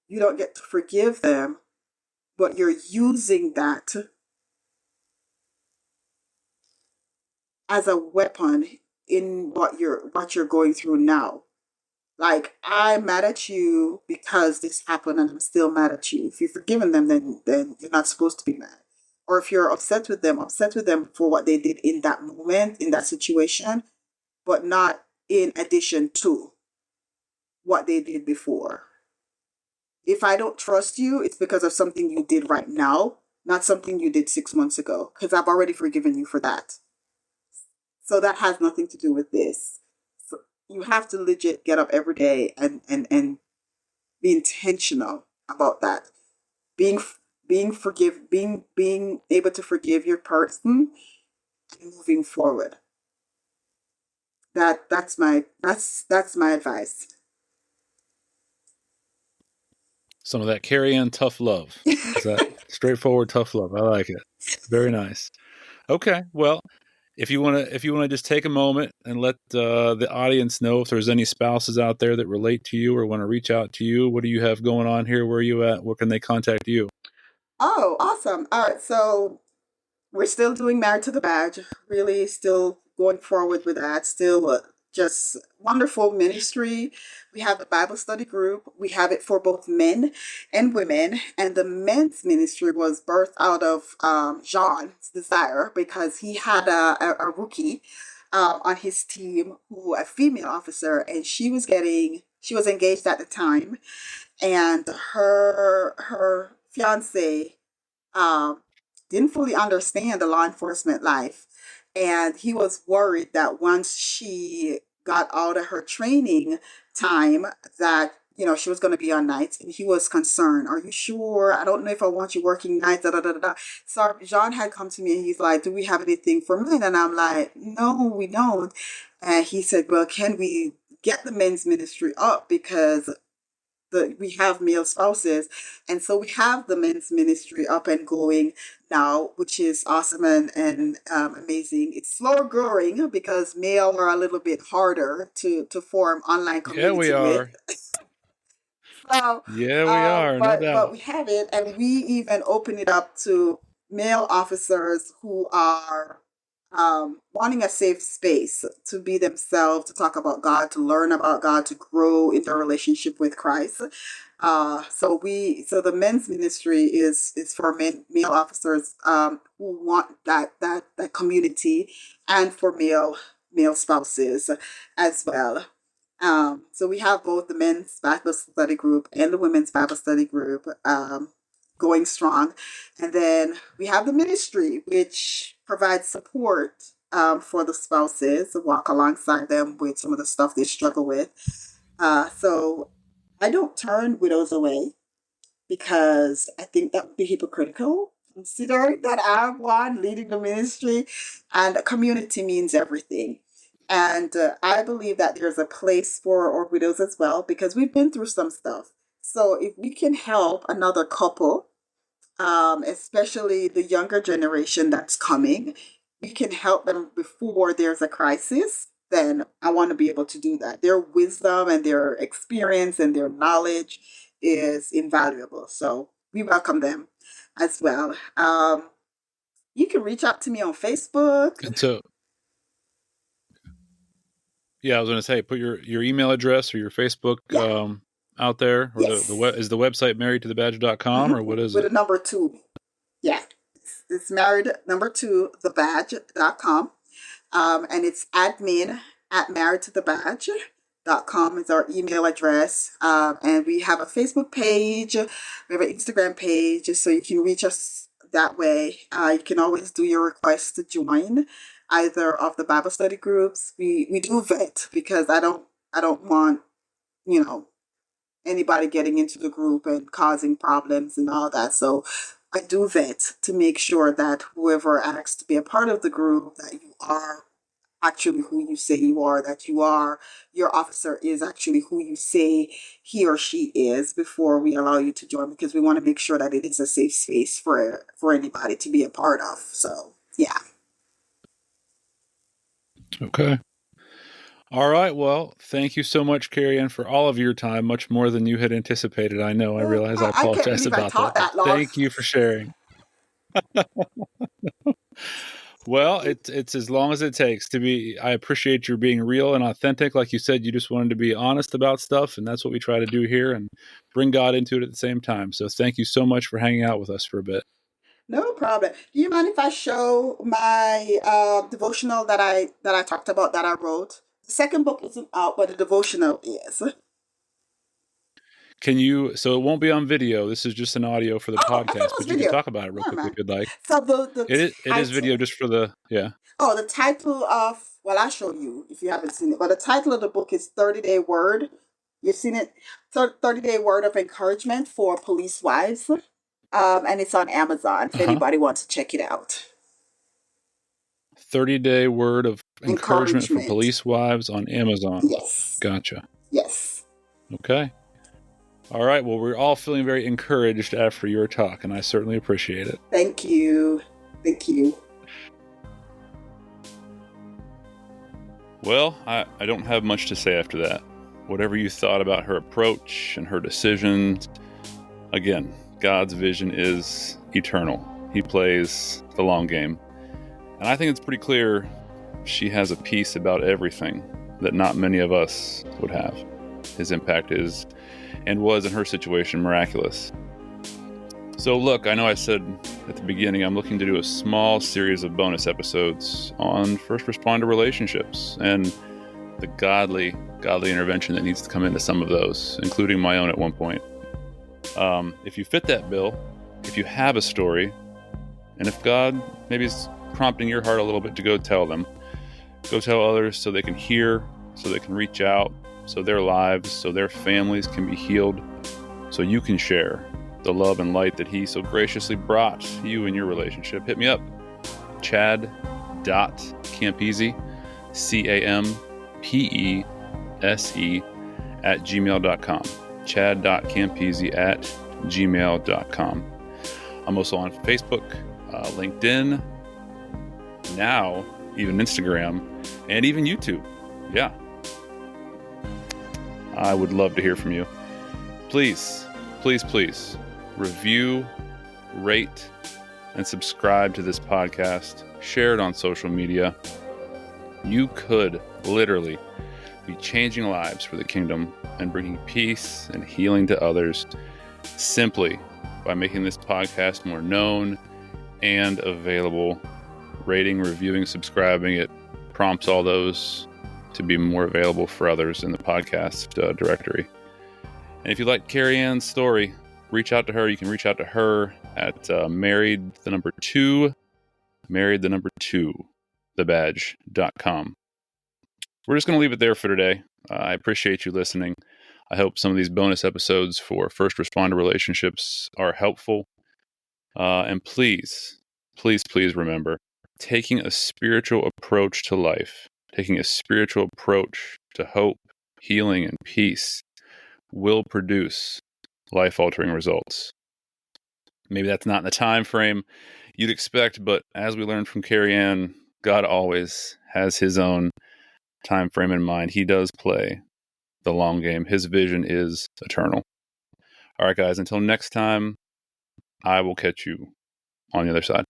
you don't get to forgive them, but you're using that as a weapon in what you're going through now. Like, I'm mad at you because this happened and I'm still mad at you. If you've forgiven them, then you're not supposed to be mad. Or if you're upset with them for what they did in that moment, in that situation, but not in addition to what they did before. If I don't trust you, it's because of something you did right now, not something you did 6 months ago, because I've already forgiven you for that. So that has nothing to do with this. So you have to legit get up every day and be intentional about that. Being being able to forgive your person and moving forward. That's my advice. some of that Kerry-Ann tough love. Is that straightforward tough love? I like it. Very nice. Okay. Well, if you want to just take a moment and let the audience know if there's any spouses out there that relate to you or want to reach out to you, what do you have going on here? Where are you at? Where can they contact you? Oh, awesome. All right, so we're still doing Married to the Badge, really still going forward with that, still just wonderful ministry. We have a Bible study group. We have it for both men and women. And the men's ministry was birthed out of Jean's desire because he had a rookie on his team, who a female officer, and she was engaged at the time, and her fiance um, didn't fully understand the law enforcement life. And he was worried that once she got out of her training time, that she was going to be on nights, and he was concerned. Are you sure? I don't know if I want you working nights. Da, da, da, da. So John had come to me and he's like, do we have anything for men? And I'm like, no, we don't. And he said, well, can we get the men's ministry up, because we have male spouses, and so we have the men's ministry up and going now, which is awesome and amazing. It's slower growing because male are a little bit harder to form online Yeah, we community with. are. So, Yeah, we are. No but doubt. we have it, and we even open it up to male officers who are wanting a safe space to be themselves, to talk about God, to learn about God, to grow in their relationship with Christ. So the men's ministry is for male officers who want that community, and for male spouses as well. So we have both the men's Bible study group and the women's Bible study group going strong. And then we have the ministry, which provides support for the spouses to walk alongside them with some of the stuff they struggle with. So I don't turn widows away, because I think that would be hypocritical. Consider that I'm one leading the ministry, and community means everything. And I believe that there's a place for our widows as well, because we've been through some stuff. So if we can help another couple, especially the younger generation that's coming, we can help them before there's a crisis, then I want to be able to do that. Their wisdom and their experience and their knowledge is invaluable. So we welcome them as well. You can reach out to me on Facebook. And so, yeah, I was going to say, put your email address or your Facebook Yeah, out there, or yes. is the website marriedtothebadge.com, or what is With it? a number two. Yeah. It's married number two, thebadge.com. And it's admin at marriedtothebadge.com is our email address. And we have a Facebook page, we have an Instagram page, so you can reach us that way. You can always do your request to join either of the Bible study groups. We do vet because I don't want, you know, anybody getting into the group and causing problems and all that. So I do vet to make sure that whoever asks to be a part of the group, that you are actually who you say you are, that your officer is actually who you say he or she is before we allow you to join, because we want to make sure that it is a safe space for anybody to be a part of. So yeah. Okay. All right. Well, thank you so much, Kerry-Ann, for all of your time, much more than you had anticipated. I know. I Oh, realize. I I can't apologize believe I about that, taught but that long. thank you for sharing. Well, it's as long as it takes to be. I appreciate your being real and authentic. Like you said, you just wanted to be honest about stuff, and that's what we try to do here, and bring God into it at the same time. So thank you so much for hanging out with us for a bit. No problem. Do you mind if I show my devotional that I talked about, that I wrote? The second book isn't out, but the devotional is. Can you? So it won't be on video. This is just an audio for the Oh, I thought it podcast, was but you can video. talk about it real Never quick if mind. you'd like. So the It is title. video just for the yeah. Oh, the title of, well, I'll show you if you haven't seen it. But the title of the book is 30-Day Word. You've seen it? 30-Day Word of Encouragement for Police Wives. And it's on Amazon if Uh-huh. anybody wants to check it out. 30-day word of encouragement for Encouragement. police wives on Amazon. Yes. Gotcha. Yes. Okay. All right. Well, we're all feeling very encouraged after your talk, and I certainly appreciate it. Thank you. Thank you. Well, I don't have much to say after that. Whatever you thought about her approach and her decisions, again, God's vision is eternal. He plays the long game. And I think it's pretty clear she has a peace about everything that not many of us would have. His impact is, and was in her situation, miraculous. So look, I know I said at the beginning I'm looking to do a small series of bonus episodes on first responder relationships and the godly intervention that needs to come into some of those, including my own at one point. If you fit that bill, if you have a story, and if God maybe is prompting your heart a little bit to go tell them, go tell others so they can hear, so they can reach out, so their lives, so their families can be healed, so you can share the love and light that He so graciously brought you in your relationship. Hit me up, chad.campese, CAMPESE @gmail.com. chad.campese@gmail.com. I'm also on Facebook, LinkedIn, now even Instagram, and even YouTube. Yeah. I would love to hear from you. Please, please, please review, rate, and subscribe to this podcast. Share it on social media. You could literally be changing lives for the kingdom and bringing peace and healing to others simply by making this podcast more known and available. Rating, reviewing, subscribing, it prompts all those to be more available for others in the podcast directory. And if you like Kerry-Ann's story, reach out to her. You can reach out to her at married2, thebadge.com. We're just going to leave it there for today. I appreciate you listening. I hope some of these bonus episodes for first responder relationships are helpful. And please, please, please remember, taking a spiritual approach to life, taking a spiritual approach to hope, healing, and peace will produce life-altering results. Maybe that's not in the time frame you'd expect, but as we learned from Kerry-Ann, God always has his own time frame in mind. He does play the long game. His vision is eternal. All right, guys, until next time, I will catch you on the other side.